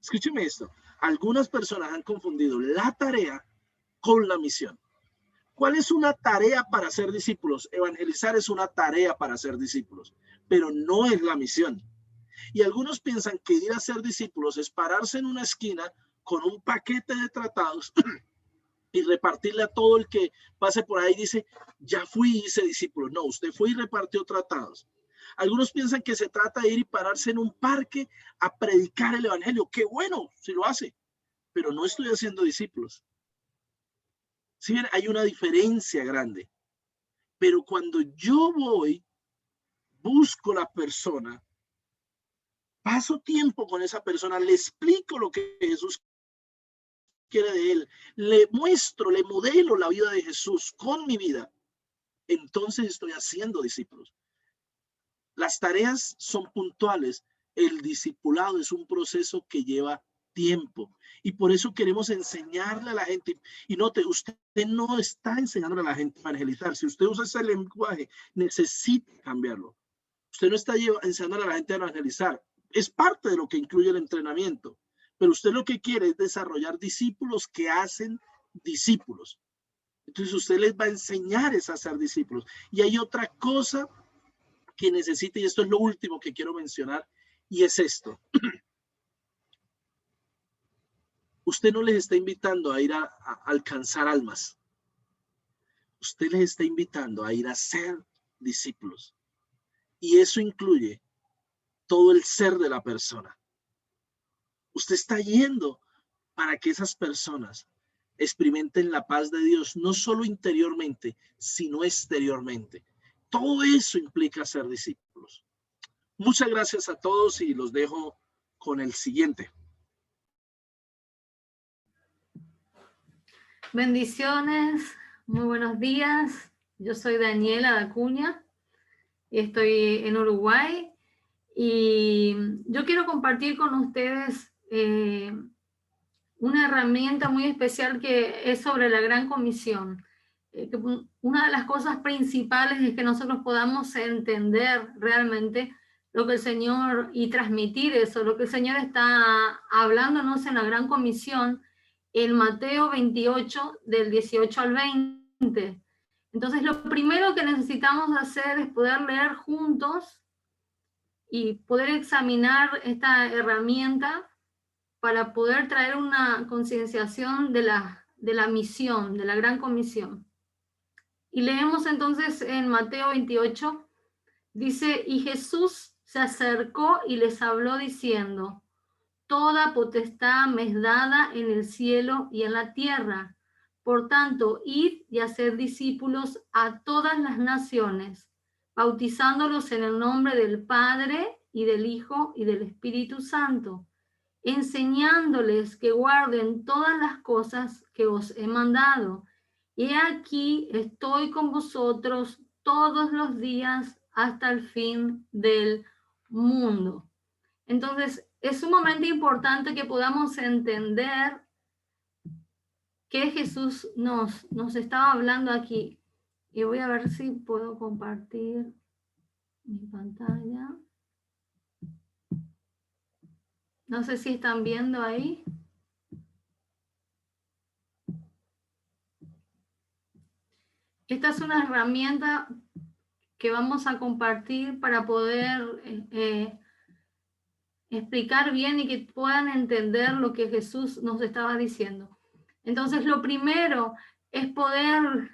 [SPEAKER 3] Escúcheme esto. Algunas personas han confundido la tarea con la misión. ¿Cuál es una tarea para ser discípulos? Evangelizar es una tarea para ser discípulos, pero no es la misión. Y algunos piensan que ir a ser discípulos es pararse en una esquina con un paquete de tratados y repartirle a todo el que pase por ahí. Dice, ya fui y hice discípulos. No, usted fue y repartió tratados. Algunos piensan que se trata de ir y pararse en un parque a predicar el evangelio. Qué bueno si lo hace, pero no estoy haciendo discípulos. Si bien hay una diferencia grande, pero cuando yo voy, busco la persona, paso tiempo con esa persona, le explico lo que Jesús quiere de él, le muestro, le modelo la vida de Jesús con mi vida, entonces estoy haciendo discípulos. Las tareas son puntuales, el discipulado es un proceso que lleva tiempo y por eso queremos enseñarle a la gente. Y note, usted no está enseñando a la gente a evangelizar. Si usted usa ese lenguaje, necesita cambiarlo. Usted no está enseñando a la gente a evangelizar. Es parte de lo que incluye el entrenamiento, pero usted lo que quiere es desarrollar discípulos que hacen discípulos. Entonces usted les va a enseñar a ser discípulos. Y hay otra cosa que necesita, y esto es lo último que quiero mencionar, y es esto. Usted no les está invitando a ir a alcanzar almas. Usted les está invitando a ir a ser discípulos. Y eso incluye todo el ser de la persona. Usted está yendo para que esas personas experimenten la paz de Dios, no solo interiormente, sino exteriormente. Todo eso implica ser discípulos. Muchas gracias a todos y los dejo con el siguiente.
[SPEAKER 4] Bendiciones, muy buenos días. Yo soy Daniela Dacuña y estoy en Uruguay y yo quiero compartir con ustedes una herramienta muy especial que es sobre la Gran Comisión. Una de las cosas principales es que nosotros podamos entender realmente lo que el Señor y transmitir eso, lo que el Señor está hablándonos en la Gran Comisión en Mateo 28, del 18 al 20. Entonces, lo primero que necesitamos hacer es poder leer juntos y poder examinar esta herramienta para poder traer una concienciación de la misión, de la Gran Comisión. Y leemos entonces en Mateo 28, dice, y Jesús se acercó y les habló diciendo, toda potestad me es dada en el cielo y en la tierra. Por tanto, id y haced discípulos a todas las naciones, bautizándolos en el nombre del Padre y del Hijo y del Espíritu Santo, enseñándoles que guarden todas las cosas que os he mandado. Y aquí estoy con vosotros todos los días hasta el fin del mundo. Entonces, es sumamente importante que podamos entender que Jesús nos estaba hablando aquí. Y voy a ver si puedo compartir mi pantalla. No sé si están viendo ahí. Esta es una herramienta que vamos a compartir para poder explicar bien y que puedan entender lo que Jesús nos estaba diciendo. Entonces, lo primero es poder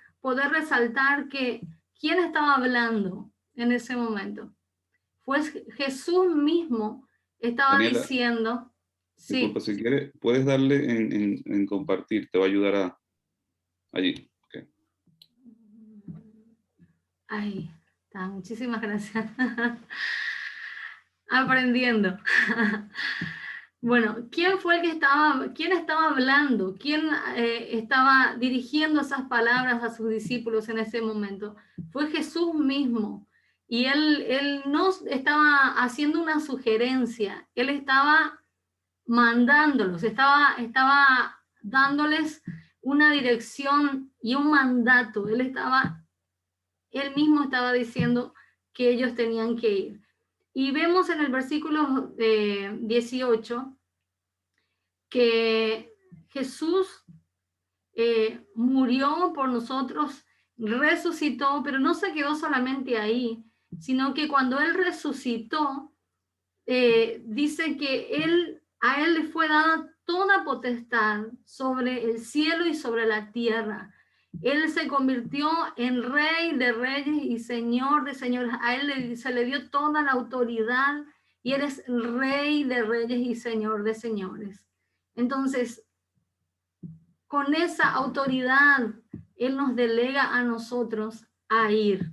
[SPEAKER 4] resaltar que ¿quién estaba hablando en ese momento? Pues Jesús mismo estaba
[SPEAKER 1] Daniela,
[SPEAKER 4] diciendo...
[SPEAKER 1] disculpa,
[SPEAKER 4] sí.
[SPEAKER 1] si quieres, puedes darle en compartir, te va a ayudar allí. Okay.
[SPEAKER 4] Ahí está, muchísimas gracias. Aprendiendo. Bueno, ¿quién fue el que quién estaba hablando? ¿Quién estaba dirigiendo esas palabras a sus discípulos en ese momento? Fue Jesús mismo. Y él no estaba haciendo una sugerencia, él estaba mandándolos, estaba dándoles una dirección y un mandato. Él mismo estaba diciendo que ellos tenían que ir. Y vemos en el versículo 18 que Jesús murió por nosotros, resucitó, pero no se quedó solamente ahí, sino que cuando Él resucitó, dice que a Él le fue dada toda toda potestad sobre el cielo y sobre la tierra. Él se convirtió en rey de reyes y señor de señores. A él se le dio toda la autoridad y él es rey de reyes y señor de señores. Entonces, con esa autoridad, él nos delega a nosotros a ir.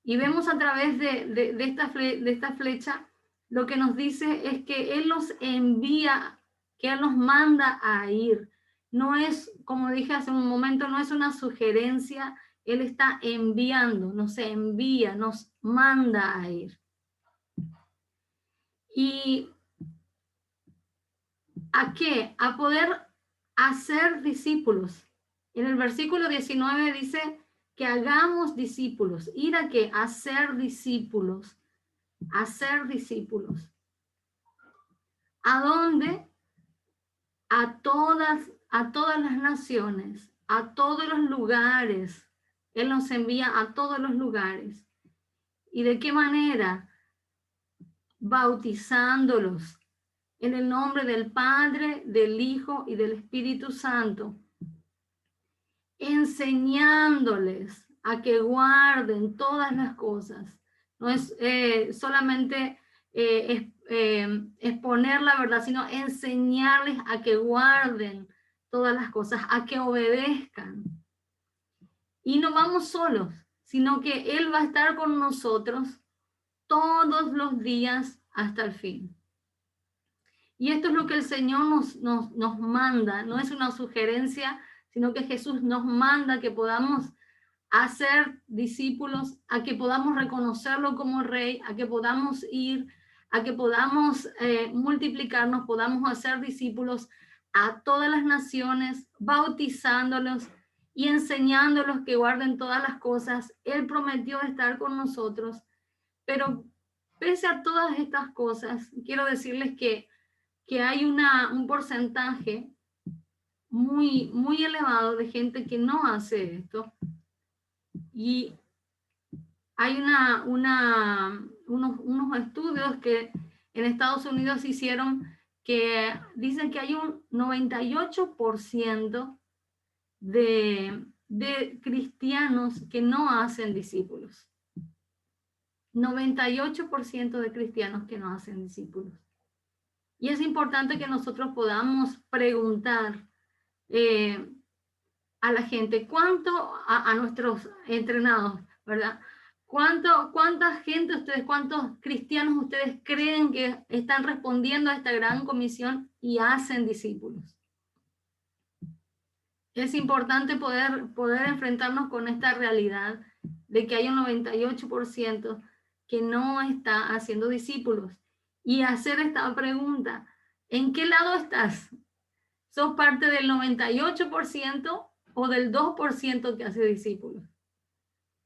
[SPEAKER 4] Y vemos a través de esta flecha, lo que nos dice es que él nos envía, que él nos manda a ir. No es, como dije hace un momento, no es una sugerencia, él está enviando, nos envía, nos manda a ir. ¿Y a qué? A poder hacer discípulos. En el versículo 19 dice que hagamos discípulos. ¿Ir a qué? A ser discípulos. Hacer discípulos. ¿A dónde? A todas las naciones, a todos los lugares. Él nos envía a todos los lugares. ¿Y de qué manera? Bautizándolos en el nombre del Padre, del Hijo y del Espíritu Santo, enseñándoles a que guarden todas las cosas. No es solamente exponer la verdad, sino enseñarles a que guarden todas las cosas, a que obedezcan. Y no vamos solos, sino que Él va a estar con nosotros todos los días hasta el fin. Y esto es lo que el Señor nos manda, no es una sugerencia, sino que Jesús nos manda que podamos hacer discípulos, a que podamos reconocerlo como Rey, a que podamos ir, a que podamos multiplicarnos, podamos hacer discípulos a todas las naciones, bautizándolos y enseñándolos que guarden todas las cosas. Él prometió estar con nosotros, pero pese a todas estas cosas, quiero decirles que hay un porcentaje muy, muy elevado de gente que no hace esto. Y hay unos estudios que en Estados Unidos hicieron que dicen que hay un 98% de cristianos que no hacen discípulos. 98% de cristianos que no hacen discípulos. Y es importante que nosotros podamos preguntar a la gente, a nuestros entrenados, ¿verdad? ¿Cuánta gente ustedes, cuántos cristianos ustedes creen que están respondiendo a esta gran comisión y hacen discípulos? Es importante poder enfrentarnos con esta realidad de que hay un 98% que no está haciendo discípulos. Y hacer esta pregunta, ¿en qué lado estás? ¿Sos parte del 98% o del 2% que hace discípulos?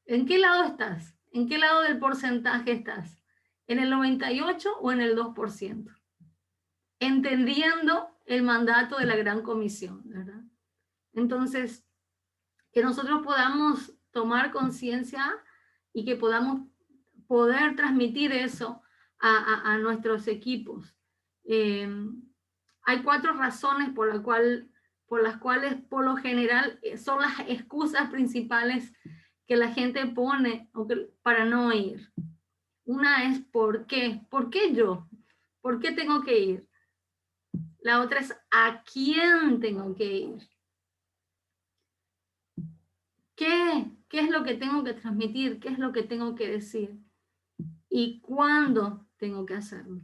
[SPEAKER 4] ¿En qué lado estás? ¿En qué lado del porcentaje estás? ¿En el 98% o en el 2%? Entendiendo el mandato de la Gran Comisión, ¿verdad? Entonces, que nosotros podamos tomar conciencia y que podamos poder transmitir eso a nuestros equipos. Hay 4 razones por las cuales por lo general son las excusas principales que la gente pone para no ir. Una es ¿por qué? ¿Por qué yo? ¿Por qué tengo que ir? La otra es ¿a quién tengo que ir? ¿Qué es lo que tengo que transmitir? ¿Qué es lo que tengo que decir? ¿Y cuándo tengo que hacerlo?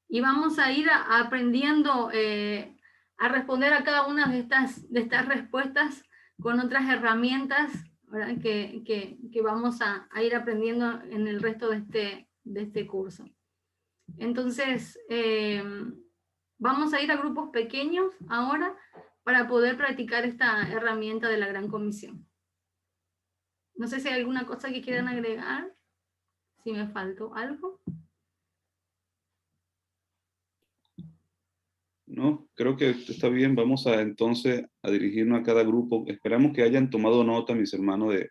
[SPEAKER 4] Y vamos a ir aprendiendo a responder a cada una de estas respuestas con otras herramientas, ¿verdad? Que vamos a ir aprendiendo en el resto de este curso. Entonces, vamos a ir a grupos pequeños ahora para poder practicar esta herramienta de la Gran Comisión. No sé si hay alguna cosa que quieran agregar, si me faltó algo.
[SPEAKER 1] No, creo que está bien. Vamos entonces a dirigirnos a cada grupo. Esperamos que hayan tomado nota, mis hermanos, de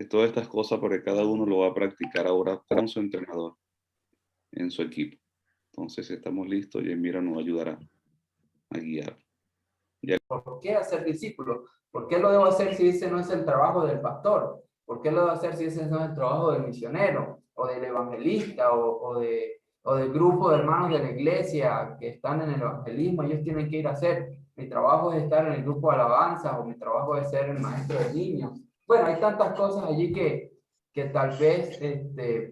[SPEAKER 1] todas estas cosas, porque cada uno lo va a practicar ahora con su entrenador en su equipo. Entonces, estamos listos y Mira nos ayudará. a guiar.
[SPEAKER 5] ¿Por qué hacer discípulos? ¿Por qué lo debo hacer si ese no es el trabajo del pastor? ¿Por qué lo debo hacer si ese no es el trabajo del misionero o del evangelista o del grupo de hermanos de la iglesia que están en el evangelismo? Ellos tienen que ir a hacer. Mi trabajo es estar en el grupo de alabanza, o mi trabajo es ser el maestro de niños. Bueno, hay tantas cosas allí que tal vez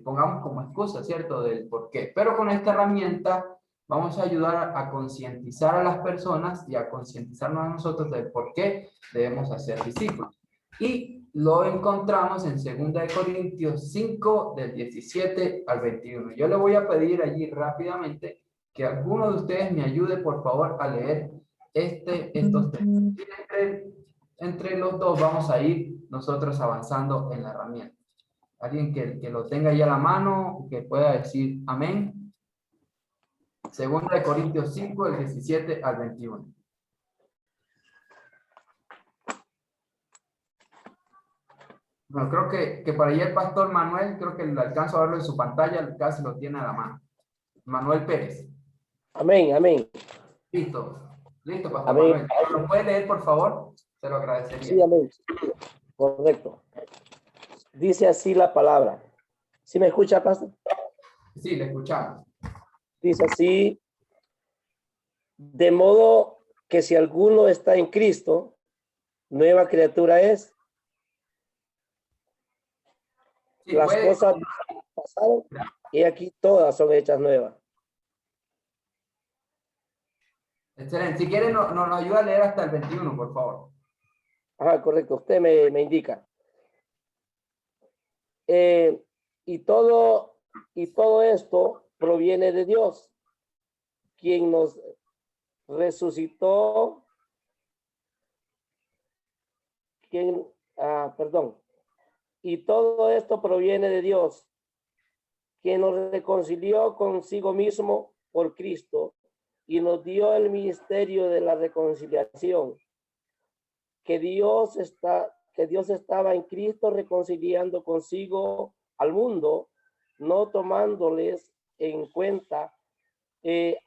[SPEAKER 5] pongamos como excusa, ¿cierto? Del por qué. Pero con esta herramienta vamos a ayudar a concientizar a las personas y a concientizarnos a nosotros del por qué debemos hacer discípulos. Y lo encontramos en 2 Corintios 5, del 17 al 21. Yo le voy a pedir allí rápidamente que alguno de ustedes me ayude, por favor, a leer estos textos. Entre los dos vamos a ir nosotros avanzando en la herramienta. Alguien que lo tenga ya a la mano, que pueda decir amén. 2 Corintios 5, del 17 al 21. Bueno, creo que para allá el pastor Manuel, creo que le alcanzo a verlo en su pantalla, casi lo tiene a la mano. Manuel Pérez.
[SPEAKER 6] Amén, amén.
[SPEAKER 5] Listo, pastor
[SPEAKER 6] Amén.
[SPEAKER 5] Manuel. ¿Lo puede leer, por favor? Se lo agradecería.
[SPEAKER 6] Sí, amén. Correcto. Dice así la palabra. ¿Sí me escucha, pastor?
[SPEAKER 5] Sí, le escuchamos.
[SPEAKER 6] Dice así: de modo que si alguno está en Cristo, nueva criatura es.
[SPEAKER 5] Sí,
[SPEAKER 6] Las cosas pasaron y aquí todas son hechas nuevas.
[SPEAKER 5] Excelente. Si quiere, nos ayuda a leer hasta el 21, por favor.
[SPEAKER 6] Ajá, correcto. Usted me indica. Y todo esto proviene de Dios, quien nos resucitó, y todo esto proviene de Dios, quien nos reconcilió consigo mismo por Cristo y nos dio el ministerio de la reconciliación, que Dios estaba en Cristo reconciliando consigo al mundo, no tomándoles en cuenta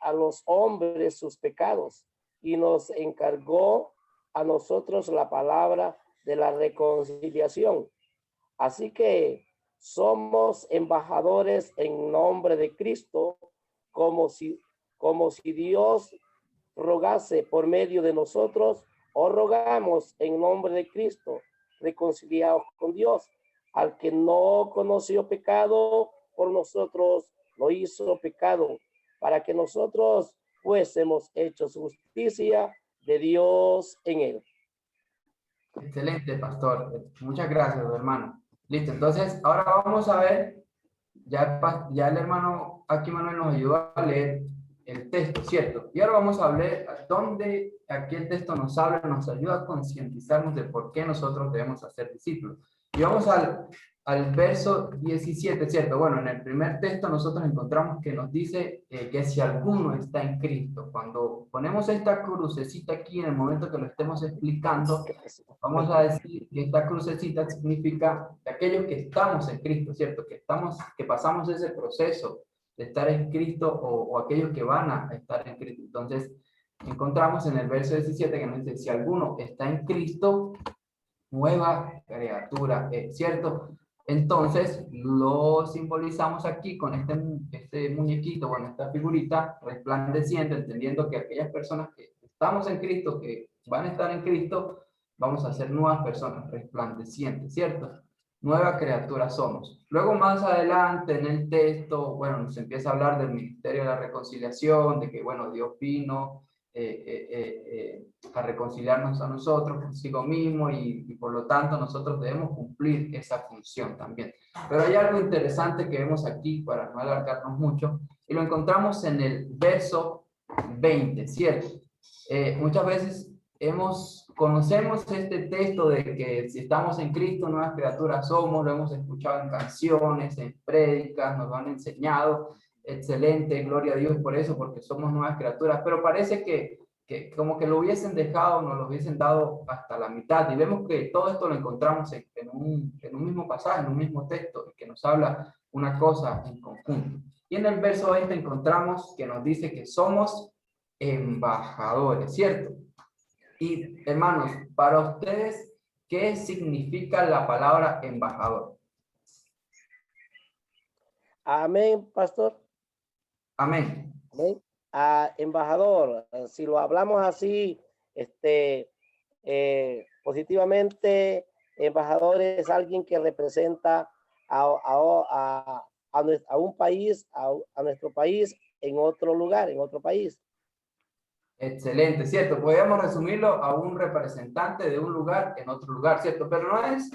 [SPEAKER 6] a los hombres sus pecados, y nos encargó a nosotros la palabra de la reconciliación. Así que somos embajadores en nombre de Cristo, como si Dios rogase por medio de nosotros. Os rogamos en nombre de Cristo, reconciliados con Dios. Al que no conoció pecado, por nosotros lo hizo pecado, para que nosotros fuésemos hechos justicia de Dios en él.
[SPEAKER 5] Excelente, pastor. Muchas gracias, hermano. Listo, entonces ahora vamos a ver, ya el hermano aquí Manuel nos ayudó a leer el texto, ¿cierto? Y ahora vamos a ver dónde aquí el texto nos habla, nos ayuda a concientizarnos de por qué nosotros debemos hacer discípulos. Y vamos al verso 17, ¿cierto? Bueno, en el primer texto nosotros encontramos que nos dice que si alguno está en Cristo. Cuando ponemos esta crucecita aquí, en el momento que lo estemos explicando, vamos a decir que esta crucecita significa de aquellos que estamos en Cristo, ¿cierto? Que pasamos ese proceso de estar en Cristo, o aquellos que van a estar en Cristo. Entonces, encontramos en el verso 17 que nos dice, si alguno está en Cristo, nueva criatura, ¿cierto? Entonces, lo simbolizamos aquí con este muñequito, bueno, esta figurita resplandeciente, entendiendo que aquellas personas que estamos en Cristo, que van a estar en Cristo, vamos a ser nuevas personas resplandecientes, ¿cierto? Nueva criatura somos. Luego más adelante en el texto, bueno, nos empieza a hablar del ministerio de la reconciliación, de que, bueno, Dios vino a reconciliarnos a nosotros consigo mismo y por lo tanto nosotros debemos cumplir esa función también. Pero hay algo interesante que vemos aquí, para no alargarnos mucho, y lo encontramos en el verso 20, ¿cierto? Muchas veces conocemos este texto de que si estamos en Cristo, nuevas criaturas somos, lo hemos escuchado en canciones, en prédicas, nos lo han enseñado. Excelente, gloria a Dios por eso, porque somos nuevas criaturas, pero parece que como que lo hubiesen dejado, nos lo hubiesen dado hasta la mitad, y vemos que todo esto lo encontramos en un mismo pasaje, en un mismo texto, que nos habla una cosa en conjunto. Y en el verso 20 encontramos que nos dice que somos embajadores, ¿cierto? Y hermanos, para ustedes, ¿qué significa la palabra embajador?
[SPEAKER 6] Amén, pastor.
[SPEAKER 5] Amén.
[SPEAKER 6] Amén. Embajador, si lo hablamos así, positivamente, embajador es alguien que representa a un país, a nuestro país en otro lugar, en otro país.
[SPEAKER 5] Excelente, ¿cierto? Podríamos resumirlo a un representante de un lugar en otro lugar, ¿cierto? Pero no es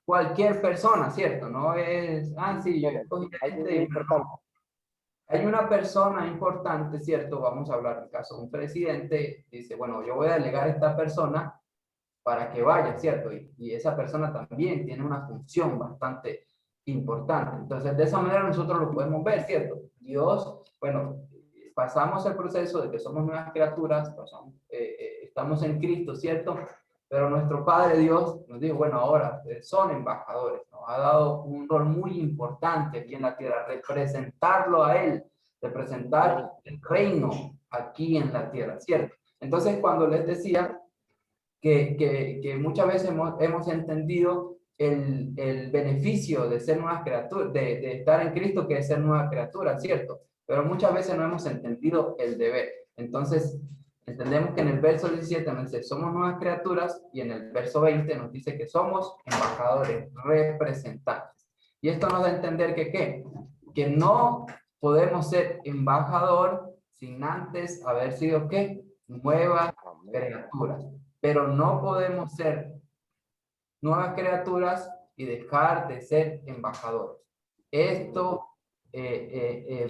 [SPEAKER 5] cualquier persona, ¿cierto? No es, sí, yo escogí a este, no. Hay una persona importante, ¿cierto? Vamos a hablar del caso de un presidente, dice, bueno, yo voy a delegar a esta persona para que vaya, ¿cierto? Y esa persona también tiene una función bastante importante. Entonces, de esa manera nosotros lo podemos ver, ¿cierto? Dios, bueno, pasamos el proceso de que somos nuevas criaturas, estamos en Cristo, ¿cierto? Pero nuestro Padre Dios nos dijo, bueno, ahora son embajadores, nos ha dado un rol muy importante aquí en la tierra, representarlo a Él, representar el reino aquí en la tierra, ¿cierto? Entonces, cuando les decía que muchas veces hemos entendido el beneficio de ser nuevas criaturas, de estar en Cristo, que es ser nueva criatura, ¿cierto? Pero muchas veces no hemos entendido el deber. Entonces, entendemos que en el verso 17 nos dice, somos nuevas criaturas, y en el verso 20 nos dice que somos embajadores, representantes. Y esto nos da a entender que, ¿qué? Que no podemos ser embajador sin antes haber sido, ¿qué? Nuevas criaturas. Pero no podemos ser nuevas criaturas y dejar de ser embajadores. Esto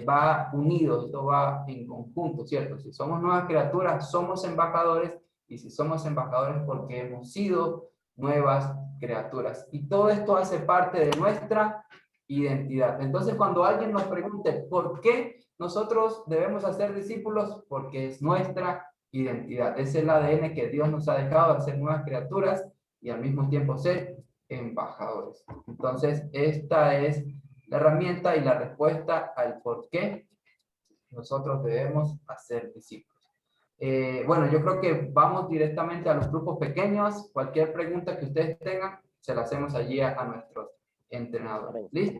[SPEAKER 5] va unido, esto va en conjunto, ¿cierto? Si somos nuevas criaturas, somos embajadores, y si somos embajadores porque hemos sido nuevas criaturas. Y todo esto hace parte de nuestra identidad. Entonces, cuando alguien nos pregunte por qué nosotros debemos hacer discípulos, porque es nuestra identidad. Es el ADN que Dios nos ha dejado de ser nuevas criaturas y al mismo tiempo ser embajadores. Entonces, esta es la herramienta y la respuesta al por qué nosotros debemos hacer discípulos. Bueno, yo creo que vamos directamente a los grupos pequeños. Cualquier pregunta que ustedes tengan, se la hacemos allí a nuestros entrenadores. ¿Listo?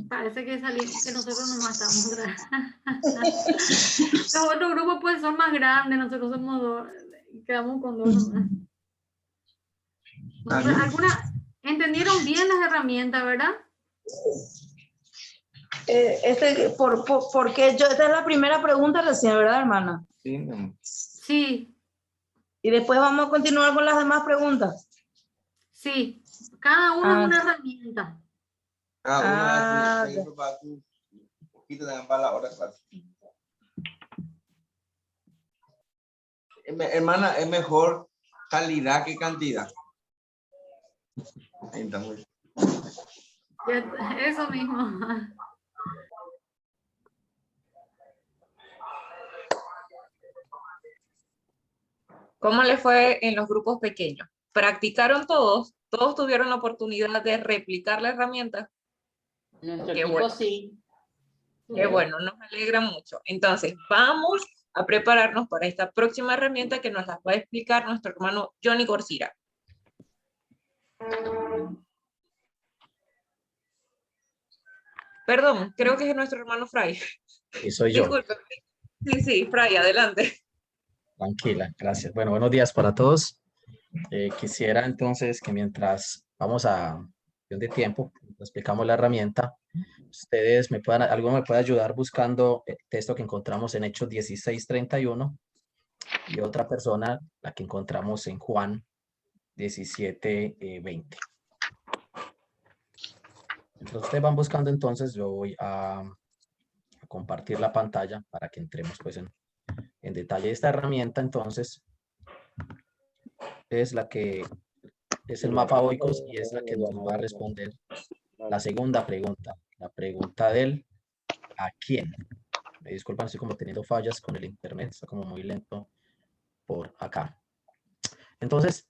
[SPEAKER 4] Parece que nosotros nos matamos. Los otros grupos pues son más grandes, nosotros somos dos, quedamos con dos nomás. ¿Entendieron bien las herramientas, verdad?
[SPEAKER 7] Porque esta es la primera pregunta recién, ¿verdad, hermana?
[SPEAKER 2] Sí,
[SPEAKER 4] Sí.
[SPEAKER 7] Y después vamos a continuar con las demás preguntas.
[SPEAKER 4] Sí, cada uno es una herramienta.
[SPEAKER 8] Hermana, es mejor calidad que cantidad. Ahí estamos.
[SPEAKER 4] Eso mismo.
[SPEAKER 9] ¿Cómo le fue en los grupos pequeños? ¿Practicaron todos? ¿Todos tuvieron la oportunidad de replicar la herramienta?
[SPEAKER 10] Nuestro
[SPEAKER 9] Qué
[SPEAKER 10] equipo
[SPEAKER 9] bueno.
[SPEAKER 10] sí.
[SPEAKER 9] Qué bueno, nos alegra mucho. Entonces, vamos a prepararnos para esta próxima herramienta que nos la va a explicar nuestro hermano Johnny Corcira. Perdón, creo que es nuestro hermano Fray.
[SPEAKER 11] Y soy yo.
[SPEAKER 9] Disculpe. Sí, Fray, adelante.
[SPEAKER 11] Tranquila, gracias. Bueno, buenos días para todos. Quisiera entonces que mientras vamos a cuestión de tiempo, explicamos la herramienta, ustedes alguno me puede ayudar buscando el texto que encontramos en Hechos 16:31 y otra persona la que encontramos en Juan 17:20. Mientras ustedes van buscando, entonces yo voy a compartir la pantalla para que entremos pues en detalle. Esta herramienta entonces es la que es el mapa Oikos y es la que nos va a responder la segunda pregunta, la pregunta del ¿a quién? Me disculpan, estoy como teniendo fallas con el internet, está como muy lento por acá. Entonces,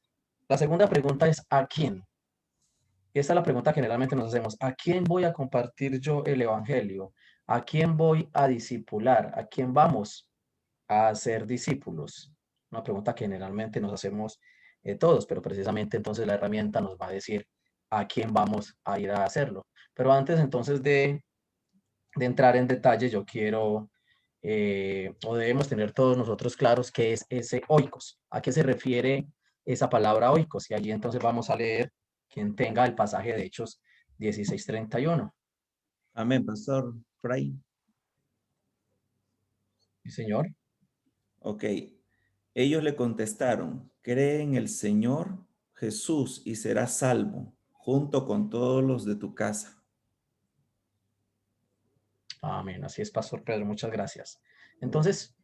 [SPEAKER 11] la segunda pregunta es ¿a quién? Esta es la pregunta que generalmente nos hacemos. ¿A quién voy a compartir yo el evangelio? ¿A quién voy a discipular? ¿A quién vamos a hacer discípulos? Una pregunta que generalmente nos hacemos todos, pero precisamente entonces la herramienta nos va a decir a quién vamos a ir a hacerlo. Pero antes entonces de entrar en detalle, yo quiero, o debemos tener todos nosotros claros qué es ese oikos, a qué se refiere esa palabra oikos, y allí entonces vamos a leer quien tenga el pasaje de Hechos 16:31.
[SPEAKER 2] Amén, Pastor Fray.
[SPEAKER 11] Sí, señor.
[SPEAKER 2] Ok. Ellos le contestaron, cree en el Señor Jesús y serás salvo, junto con todos los de tu casa.
[SPEAKER 11] Amén. Así es, Pastor Pedro. Muchas gracias. Entonces,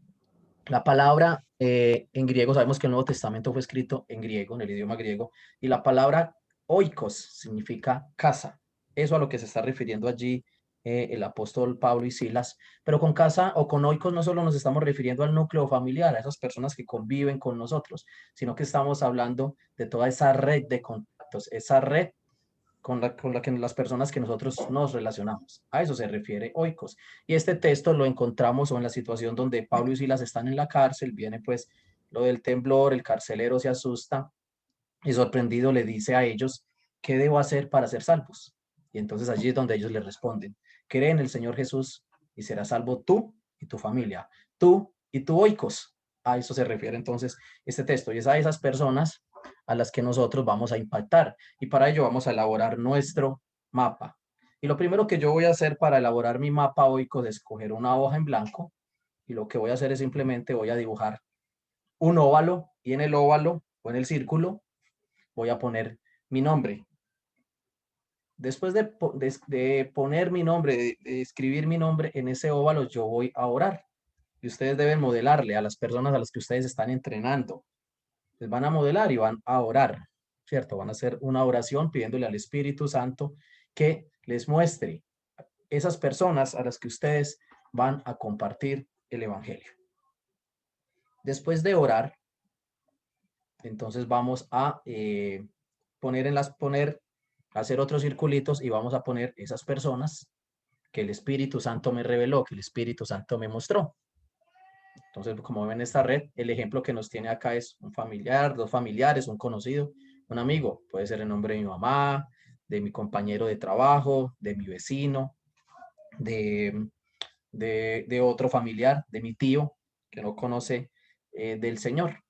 [SPEAKER 11] la palabra en griego, sabemos que el Nuevo Testamento fue escrito en griego, en el idioma griego, y la palabra oikos significa casa. Eso a lo que se está refiriendo allí el apóstol Pablo y Silas. Pero con casa o con oikos no solo nos estamos refiriendo al núcleo familiar, a esas personas que conviven con nosotros, sino que estamos hablando de toda esa red de contactos, esa red con la que las personas que nosotros nos relacionamos. A eso se refiere oikos. Y este texto lo encontramos en la situación donde Pablo y Silas están en la cárcel, viene pues lo del temblor, el carcelero se asusta y sorprendido le dice a ellos, ¿qué debo hacer para ser salvos? Y entonces allí es donde ellos le responden, cree en el Señor Jesús y serás salvo tú y tu familia, tú y tu oikos. A eso se refiere entonces este texto, y es a esas personas a las que nosotros vamos a impactar, y para ello vamos a elaborar nuestro mapa. Y lo primero que yo voy a hacer para elaborar mi mapa oikos es escoger una hoja en blanco, y lo que voy a hacer es simplemente voy a dibujar un óvalo, y en el óvalo o en el círculo voy a poner mi nombre. Después de poner mi nombre, de escribir mi nombre en ese óvalo, yo voy a orar. Y ustedes deben modelarle a las personas a las que ustedes están entrenando. Les van a modelar y van a orar, ¿cierto? Van a hacer una oración pidiéndole al Espíritu Santo que les muestre esas personas a las que ustedes van a compartir el evangelio. Después de orar, entonces vamos a hacer otros circulitos y vamos a poner esas personas que el Espíritu Santo me reveló, que el Espíritu Santo me mostró. Entonces, como ven esta red, el ejemplo que nos tiene acá es un familiar, dos familiares, un conocido, un amigo. Puede ser el nombre de mi mamá, de mi compañero de trabajo, de mi vecino, de otro familiar, de mi tío, que no conoce del Señor.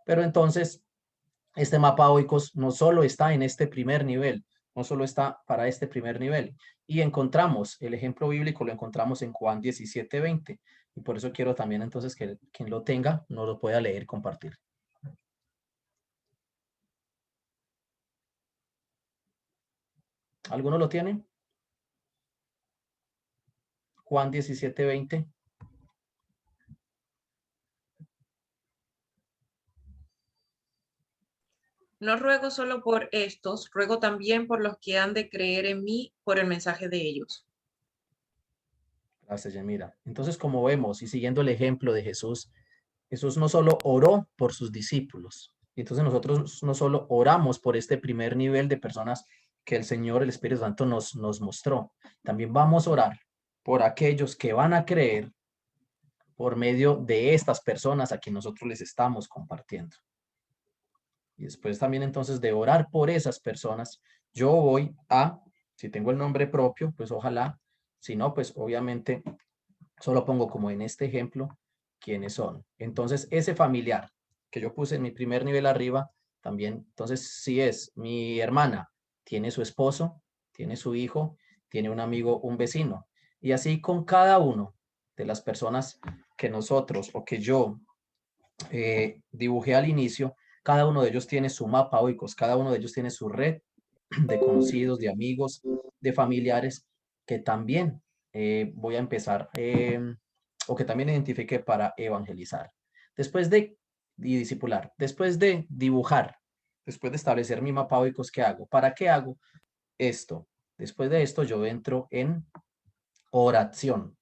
[SPEAKER 11] Pero entonces, este mapa oikos no solo está en este primer nivel, no solo está para este primer nivel. Y encontramos, el ejemplo bíblico lo encontramos en Juan 17:20. Y por eso quiero también entonces que quien lo tenga no lo pueda leer y compartir. ¿Alguno lo tiene? Juan 17:20.
[SPEAKER 9] No ruego solo por estos, ruego también por los que han de creer en mí por el mensaje de ellos.
[SPEAKER 11] Gracias, Yamira. Entonces, como vemos y siguiendo el ejemplo de Jesús, Jesús no solo oró por sus discípulos, y entonces nosotros no solo oramos por este primer nivel de personas que el Señor, el Espíritu Santo nos mostró, también vamos a orar por aquellos que van a creer por medio de estas personas a quien nosotros les estamos compartiendo. Y después también entonces de orar por esas personas, yo voy a, si tengo el nombre propio, pues ojalá, si no, pues obviamente solo pongo como en este ejemplo quiénes son. Entonces ese familiar que yo puse en mi primer nivel arriba, también, entonces si es mi hermana, tiene su esposo, tiene su hijo, tiene un amigo, un vecino. Y así con cada uno de las personas que nosotros o que yo dibujé al inicio, cada uno de ellos tiene su mapa oikos, cada uno de ellos tiene su red de conocidos, de amigos, de familiares que también voy a empezar o que también identifique para evangelizar. Después de discipular, después de dibujar, después de establecer mi mapa oikos, ¿qué hago? ¿Para qué hago esto? Después de esto yo entro en oración.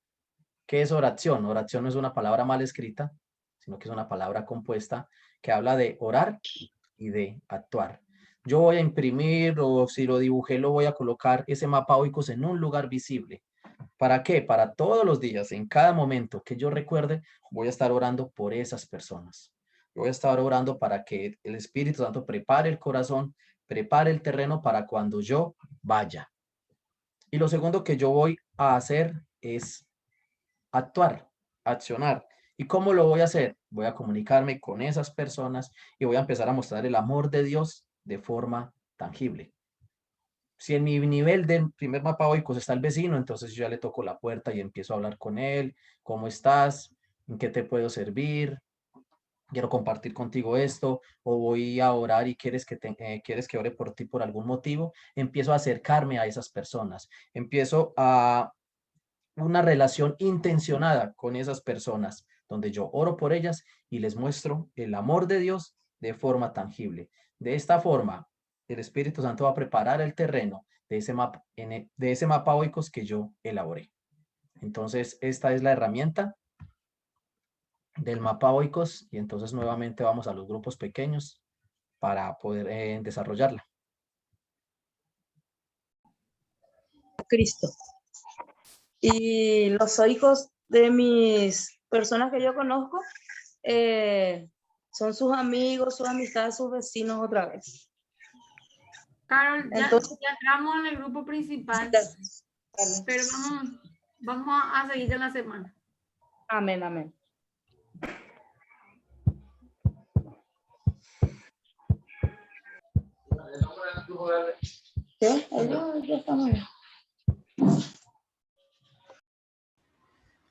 [SPEAKER 11] ¿Qué es oración? Oración no es una palabra mal escrita, sino que es una palabra compuesta que habla de orar y de actuar. Yo voy a imprimir o si lo dibujé lo voy a colocar ese mapa oikos en un lugar visible. ¿Para qué? Para todos los días, en cada momento que yo recuerde, voy a estar orando por esas personas. Yo voy a estar orando para que el Espíritu Santo prepare el corazón, prepare el terreno para cuando yo vaya. Y lo segundo que yo voy a hacer es actuar, accionar. ¿Y cómo lo voy a hacer? Voy a comunicarme con esas personas y voy a empezar a mostrar el amor de Dios de forma tangible. Si en mi nivel del primer mapa oikos está el vecino, entonces yo ya le toco la puerta y empiezo a hablar con él. ¿Cómo estás? ¿En qué te puedo servir? Quiero compartir contigo esto, o voy a orar y quieres que ore por ti por algún motivo. Empiezo a acercarme a esas personas. Empiezo a una relación intencionada con esas personas, donde yo oro por ellas y les muestro el amor de Dios de forma tangible. De esta forma, el Espíritu Santo va a preparar el terreno de ese mapa oikos que yo elaboré. Entonces, esta es la herramienta del mapa oikos y entonces nuevamente vamos a los grupos pequeños para poder desarrollarla.
[SPEAKER 7] Cristo. Y los hijos de mis personas que yo conozco son sus amigos, sus amistades, sus vecinos otra vez.
[SPEAKER 4] Carol,
[SPEAKER 7] Entonces,
[SPEAKER 4] ya entramos en el grupo principal, pero vamos a seguir en la semana.
[SPEAKER 7] Amén, amén. ¿Qué? Ya estamos bien.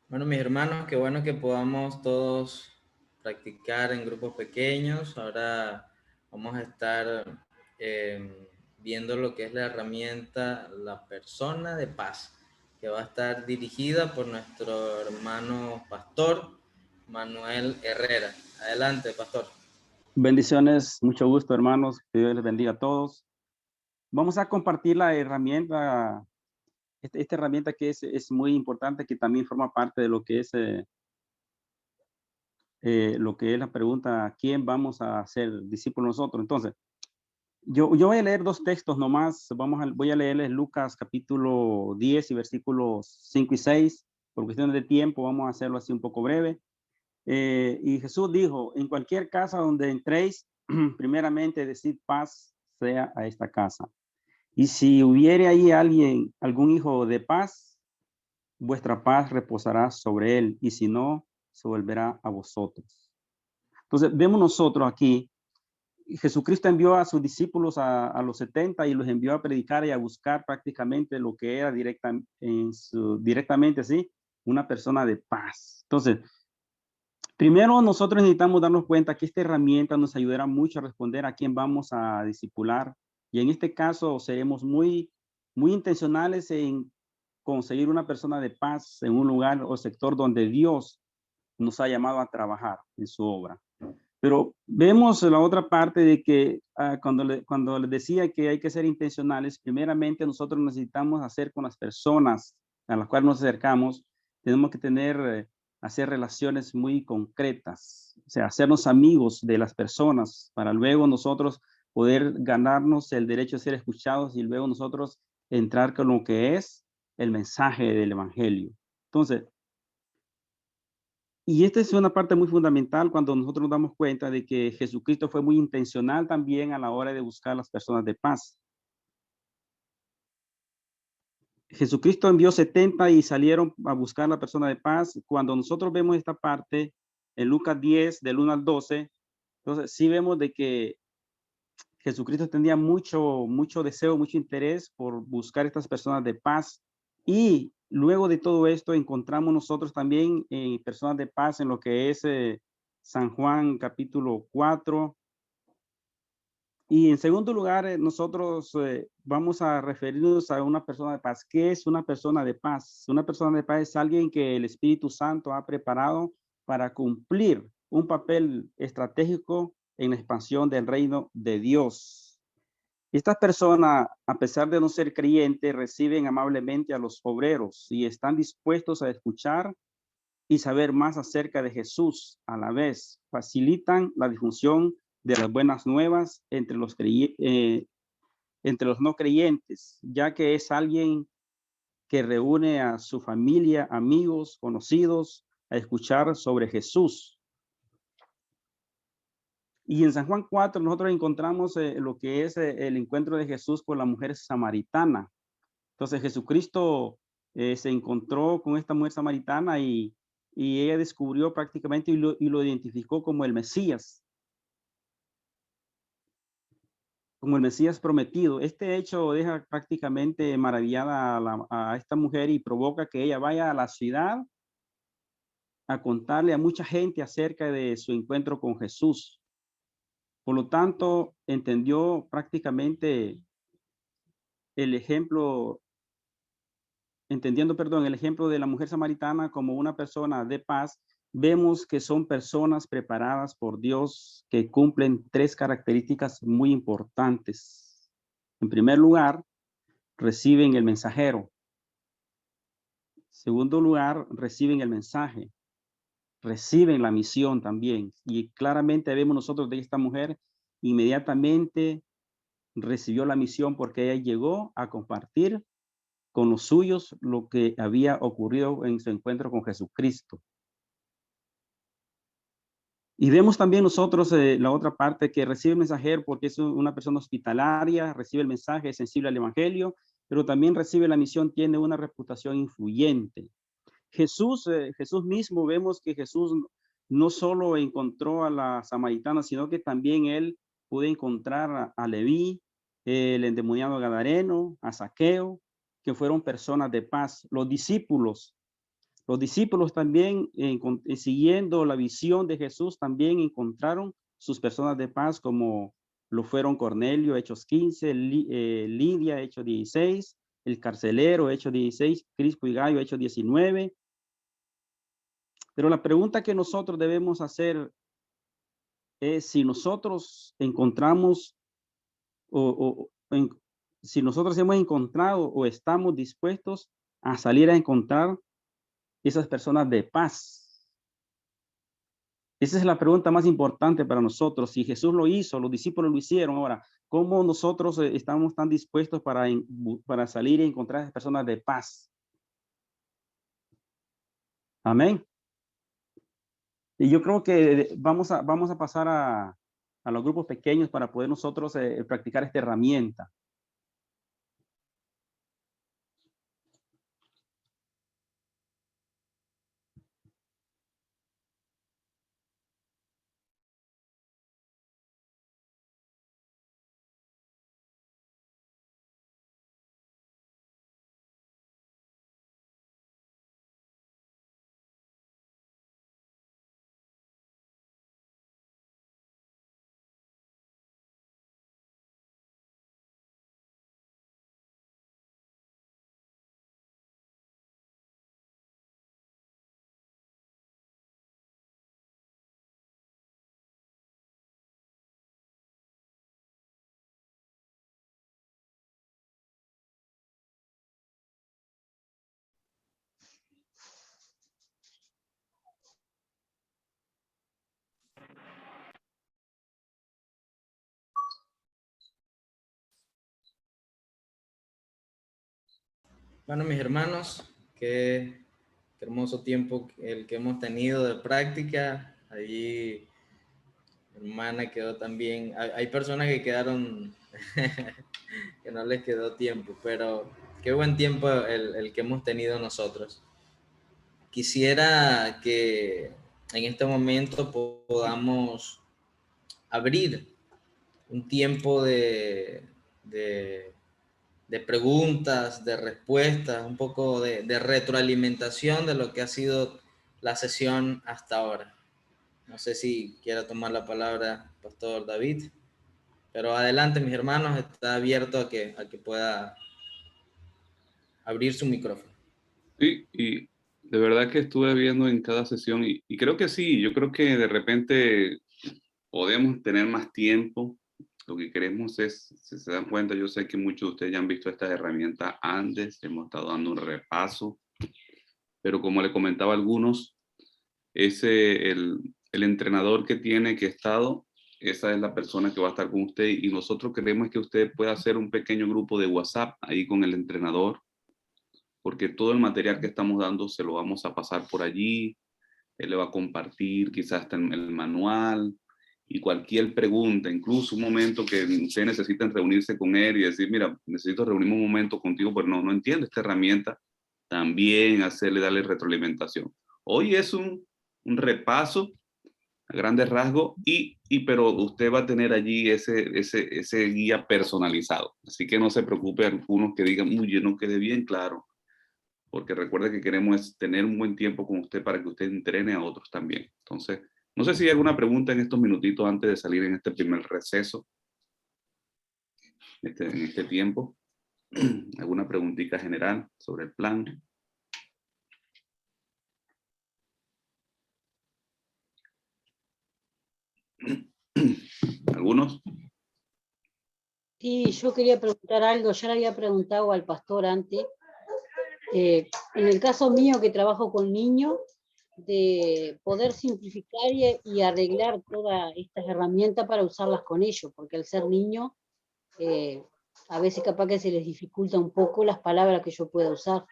[SPEAKER 10] Bueno, mis hermanos, qué bueno que podamos todos practicar en grupos pequeños. Ahora vamos a estar viendo lo que es la herramienta La Persona de Paz, que va a estar dirigida por nuestro hermano pastor Manuel Herrera. Adelante, pastor.
[SPEAKER 12] Bendiciones, mucho gusto, hermanos. Que Dios les bendiga a todos. Vamos a compartir la herramienta, esta herramienta que es muy importante, que también forma parte de lo que es la pregunta, ¿quién vamos a ser discípulos nosotros? Entonces, yo voy a leer dos textos nomás. Voy a leerles Lucas capítulo 10 y versículos 5 y 6. Por cuestiones de tiempo vamos a hacerlo así un poco breve. Y Jesús dijo, en cualquier casa donde entréis, primeramente decid paz sea a esta casa. Y si hubiere ahí algún hijo de paz, vuestra paz reposará sobre él, y si no, se volverá a vosotros. Entonces, vemos nosotros aquí, Jesucristo envió a sus discípulos a los 70 y los envió a predicar y a buscar prácticamente lo que era directamente, ¿sí? Una persona de paz. Entonces, primero nosotros necesitamos darnos cuenta que esta herramienta nos ayudará mucho a responder a quién vamos a discipular. Y en este caso seremos muy muy intencionales en conseguir una persona de paz en un lugar o sector donde Dios nos ha llamado a trabajar en su obra. Pero vemos la otra parte de que cuando les decía que hay que ser intencionales, primeramente nosotros necesitamos hacer con las personas a las cuales nos acercamos, tenemos que hacer relaciones muy concretas, o sea, hacernos amigos de las personas para luego nosotros poder ganarnos el derecho de ser escuchados y luego nosotros entrar con lo que es el mensaje del evangelio. Entonces, y esta es una parte muy fundamental cuando nosotros nos damos cuenta de que Jesucristo fue muy intencional también a la hora de buscar a las personas de paz. Jesucristo envió 70 y salieron a buscar a la persona de paz. Cuando nosotros vemos esta parte en Lucas 10, del 1 al 12, entonces sí vemos de que Jesucristo tenía mucho deseo, mucho interés por buscar estas personas de paz. Y luego de todo esto encontramos nosotros también personas de paz en lo que es San Juan capítulo 4. Y en segundo lugar, nosotros vamos a referirnos a una persona de paz. ¿Qué es una persona de paz? Una persona de paz es alguien que el Espíritu Santo ha preparado para cumplir un papel estratégico en la expansión del reino de Dios. Estas personas, a pesar de no ser creyentes, reciben amablemente a los obreros y están dispuestos a escuchar y saber más acerca de Jesús. A la vez, facilitan la difusión de las buenas nuevas entre los no creyentes, ya que es alguien que reúne a su familia, amigos, conocidos, a escuchar sobre Jesús. Y en San Juan 4 nosotros encontramos lo que es el encuentro de Jesús con la mujer samaritana. Entonces Jesucristo se encontró con esta mujer samaritana y ella descubrió prácticamente y lo identificó como el Mesías prometido. Este hecho deja prácticamente maravillada a esta mujer y provoca que ella vaya a la ciudad a contarle a mucha gente acerca de su encuentro con Jesús. Por lo tanto, entendió prácticamente el ejemplo, el ejemplo de la mujer samaritana como una persona de paz. Vemos que son personas preparadas por Dios que cumplen tres características muy importantes. En primer lugar, reciben el mensajero. En segundo lugar, reciben el mensaje. Reciben la misión también. Y claramente vemos nosotros de esta mujer inmediatamente recibió la misión porque ella llegó a compartir con los suyos lo que había ocurrido en su encuentro con Jesucristo. Y vemos también nosotros la otra parte que recibe el mensajero porque es una persona hospitalaria, recibe el mensaje, es sensible al evangelio, pero también recibe la misión, tiene una reputación influyente. Jesús mismo, vemos que Jesús no solo encontró a la samaritana, sino que también él pudo encontrar a Leví, el endemoniado gadareno, a Zaqueo, que fueron personas de paz. Los discípulos también, siguiendo la visión de Jesús, también encontraron sus personas de paz, como lo fueron Cornelio, Hechos 15, Lidia, Hechos 16, el carcelero, Hechos 16, Crispo y Gallo, Hechos 19. Pero la pregunta que nosotros debemos hacer es si nosotros encontramos si nosotros hemos encontrado o estamos dispuestos a salir a encontrar esas personas de paz. Esa es la pregunta más importante para nosotros. Si Jesús lo hizo, los discípulos lo hicieron, ahora, ¿cómo nosotros estamos tan dispuestos para salir y encontrar a esas personas de paz? Amén. Y yo creo que vamos a pasar a los grupos pequeños para poder nosotros practicar esta herramienta.
[SPEAKER 10] Bueno, mis hermanos, qué hermoso tiempo el que hemos tenido de práctica. Allí mi hermana quedó también. Hay personas que quedaron que no les quedó tiempo, pero qué buen tiempo el que hemos tenido nosotros. Quisiera que en este momento podamos abrir un tiempo de preguntas, de respuestas, un poco de retroalimentación de lo que ha sido la sesión hasta ahora. No sé si quiera tomar la palabra Pastor David, pero adelante, mis hermanos, está abierto a que pueda abrir su micrófono.
[SPEAKER 1] Sí, y de verdad que estuve viendo en cada sesión y creo que sí, yo creo que de repente podemos tener más tiempo. Lo que queremos es, si se dan cuenta, yo sé que muchos de ustedes ya han visto estas herramientas antes, hemos estado dando un repaso, pero como le comentaba a algunos, el entrenador que tiene que estado, esa es la persona que va a estar con usted y nosotros queremos que usted pueda hacer un pequeño grupo de WhatsApp ahí con el entrenador, porque todo el material que estamos dando se lo vamos a pasar por allí, él le va a compartir quizás hasta el manual y cualquier pregunta, incluso un momento que ustedes necesiten reunirse con él y decir, mira, necesito reunirme un momento contigo, pero no entiendo esta herramienta, también darle retroalimentación. Hoy es un repaso a grandes rasgos, pero usted va a tener allí ese guía personalizado. Así que no se preocupe algunos que digan, uy, yo no quedé bien claro, porque recuerde que queremos tener un buen tiempo con usted para que usted entrene a otros también. Entonces, no sé si hay alguna pregunta en estos minutitos antes de salir en este primer receso, en este tiempo. ¿Alguna preguntita general sobre el plan? ¿Algunos?
[SPEAKER 13] Sí, yo quería preguntar algo, ya le había preguntado al pastor antes. En el caso mío que trabajo con niños, de poder simplificar y arreglar todas estas herramientas para usarlas con ellos, porque al ser niño, a veces capaz que se les dificulta un poco las palabras que yo pueda usar.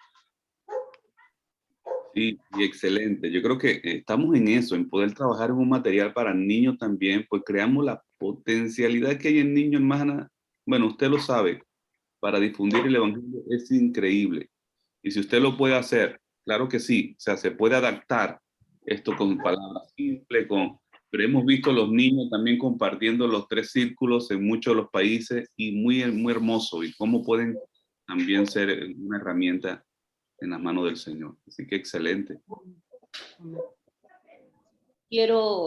[SPEAKER 1] Sí, y excelente. Yo creo que estamos en eso, en poder trabajar en un material para niños también, pues creamos la potencialidad que hay en niños, hermana. Bueno, usted lo sabe, para difundir el evangelio es increíble. Y si usted lo puede hacer, claro que sí, o sea, se puede adaptar esto con palabras simples, pero hemos visto los niños también compartiendo los 3 círculos en muchos de los países y muy, muy hermoso, y cómo pueden también ser una herramienta en las manos del Señor. Así que excelente.
[SPEAKER 14] Quiero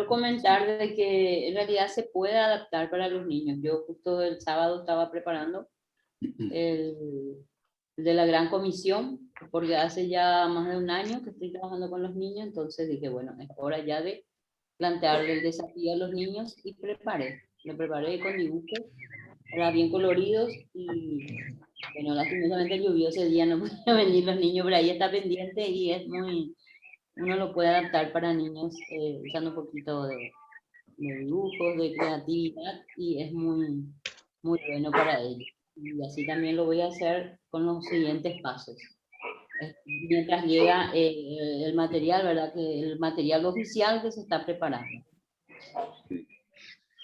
[SPEAKER 14] comentar de que en realidad se puede adaptar para los niños. Yo justo el sábado estaba preparando el de la Gran Comisión, porque hace ya más de un año que estoy trabajando con los niños, entonces dije, bueno, es hora ya de plantearle el desafío a los niños y lo preparé con dibujos, era bien coloridos y bueno, lastimosamente llovió ese día, no podían venir los niños, pero ahí está pendiente y es uno lo puede adaptar para niños usando un poquito de dibujos, de creatividad y es muy bueno para ellos. Y así también lo voy a hacer con los siguientes pasos. Mientras llega el material, ¿verdad? Que el material oficial que se está preparando.
[SPEAKER 1] Sí.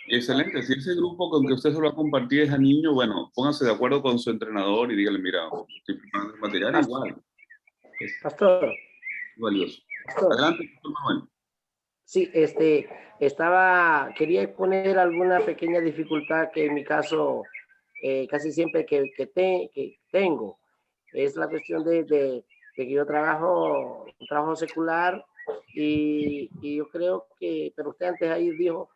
[SPEAKER 1] Excelente. Si ese grupo con que usted se lo va a compartir es a niños, bueno, pónganse de acuerdo con su entrenador y díganle, mira, estoy preparando el material igual.
[SPEAKER 6] Pastor.
[SPEAKER 1] Valioso.
[SPEAKER 6] Pastor.
[SPEAKER 1] Adelante, Pastor Manuel.
[SPEAKER 6] Sí, quería exponer alguna pequeña dificultad que en mi caso casi siempre que tengo. Es la cuestión de que yo trabajo un trabajo secular y yo creo que, pero usted antes ahí dijo,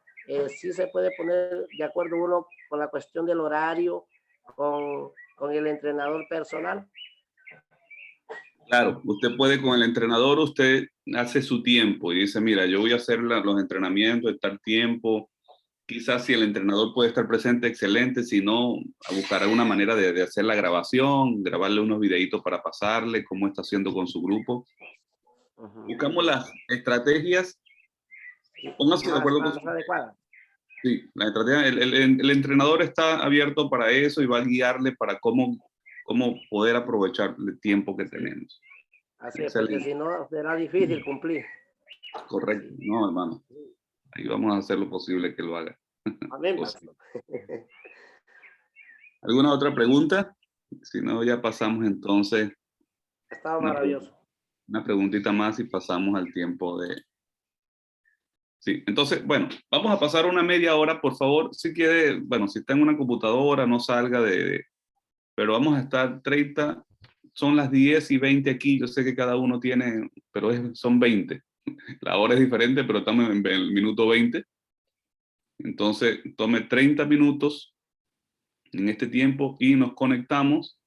[SPEAKER 6] sí se puede poner de acuerdo uno con la cuestión del horario, con el entrenador personal.
[SPEAKER 1] Claro, usted puede con el entrenador, usted hace su tiempo y dice, mira, yo voy a hacer los entrenamientos, estar tiempo. Quizás si el entrenador puede estar presente, excelente. Si no, buscará una manera de hacer la grabación, grabarle unos videitos para pasarle cómo está haciendo con su grupo. Buscamos las estrategias. Póngase de acuerdo con su... Sí, la estrategia, el entrenador está abierto para eso y va a guiarle para cómo cómo poder aprovechar el tiempo que tenemos.
[SPEAKER 6] Así es, porque
[SPEAKER 1] Excelente.
[SPEAKER 6] si no será difícil cumplir.
[SPEAKER 1] Correcto, no, hermano. Ahí vamos a hacer lo posible que lo haga.
[SPEAKER 6] Amén,
[SPEAKER 1] Pues,
[SPEAKER 6] pastor.
[SPEAKER 1] ¿alguna otra pregunta? Si no, ya pasamos entonces
[SPEAKER 6] Estaba maravilloso.
[SPEAKER 1] una preguntita más y pasamos al tiempo de... Sí, entonces, bueno, vamos a pasar una media hora, por favor. Si quiere, bueno, si está en una computadora, no salga pero vamos a estar 30, son las 10:20 aquí. Yo sé que cada uno tiene, pero son 20. La hora es diferente, pero estamos en el minuto 20. Entonces, tome 30 minutos en este tiempo y nos conectamos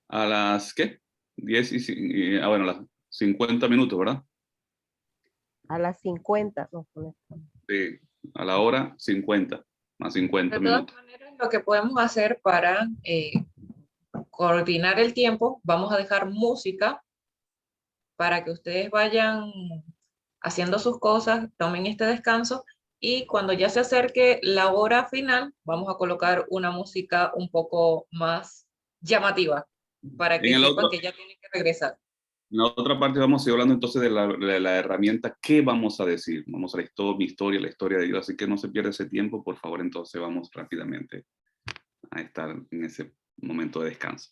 [SPEAKER 1] a las, ¿qué? 10 bueno, las 50 minutos, ¿verdad?
[SPEAKER 15] A las 50 nos conectamos.
[SPEAKER 1] Sí, a la hora 50, más 50
[SPEAKER 9] De todas
[SPEAKER 1] minutos.
[SPEAKER 9] maneras, lo que podemos hacer para coordinar el tiempo, vamos a dejar música para que ustedes vayan haciendo sus cosas, tomen este descanso y cuando ya se acerque la hora final, vamos a colocar una música un poco más llamativa para que sepan que ya tienen que regresar.
[SPEAKER 1] En la otra parte vamos a ir hablando entonces de la herramienta ¿qué vamos a decir? Vamos a mi historia, la historia de Dios, así que no se pierda ese tiempo, por favor, entonces vamos rápidamente a estar en ese momento de descanso.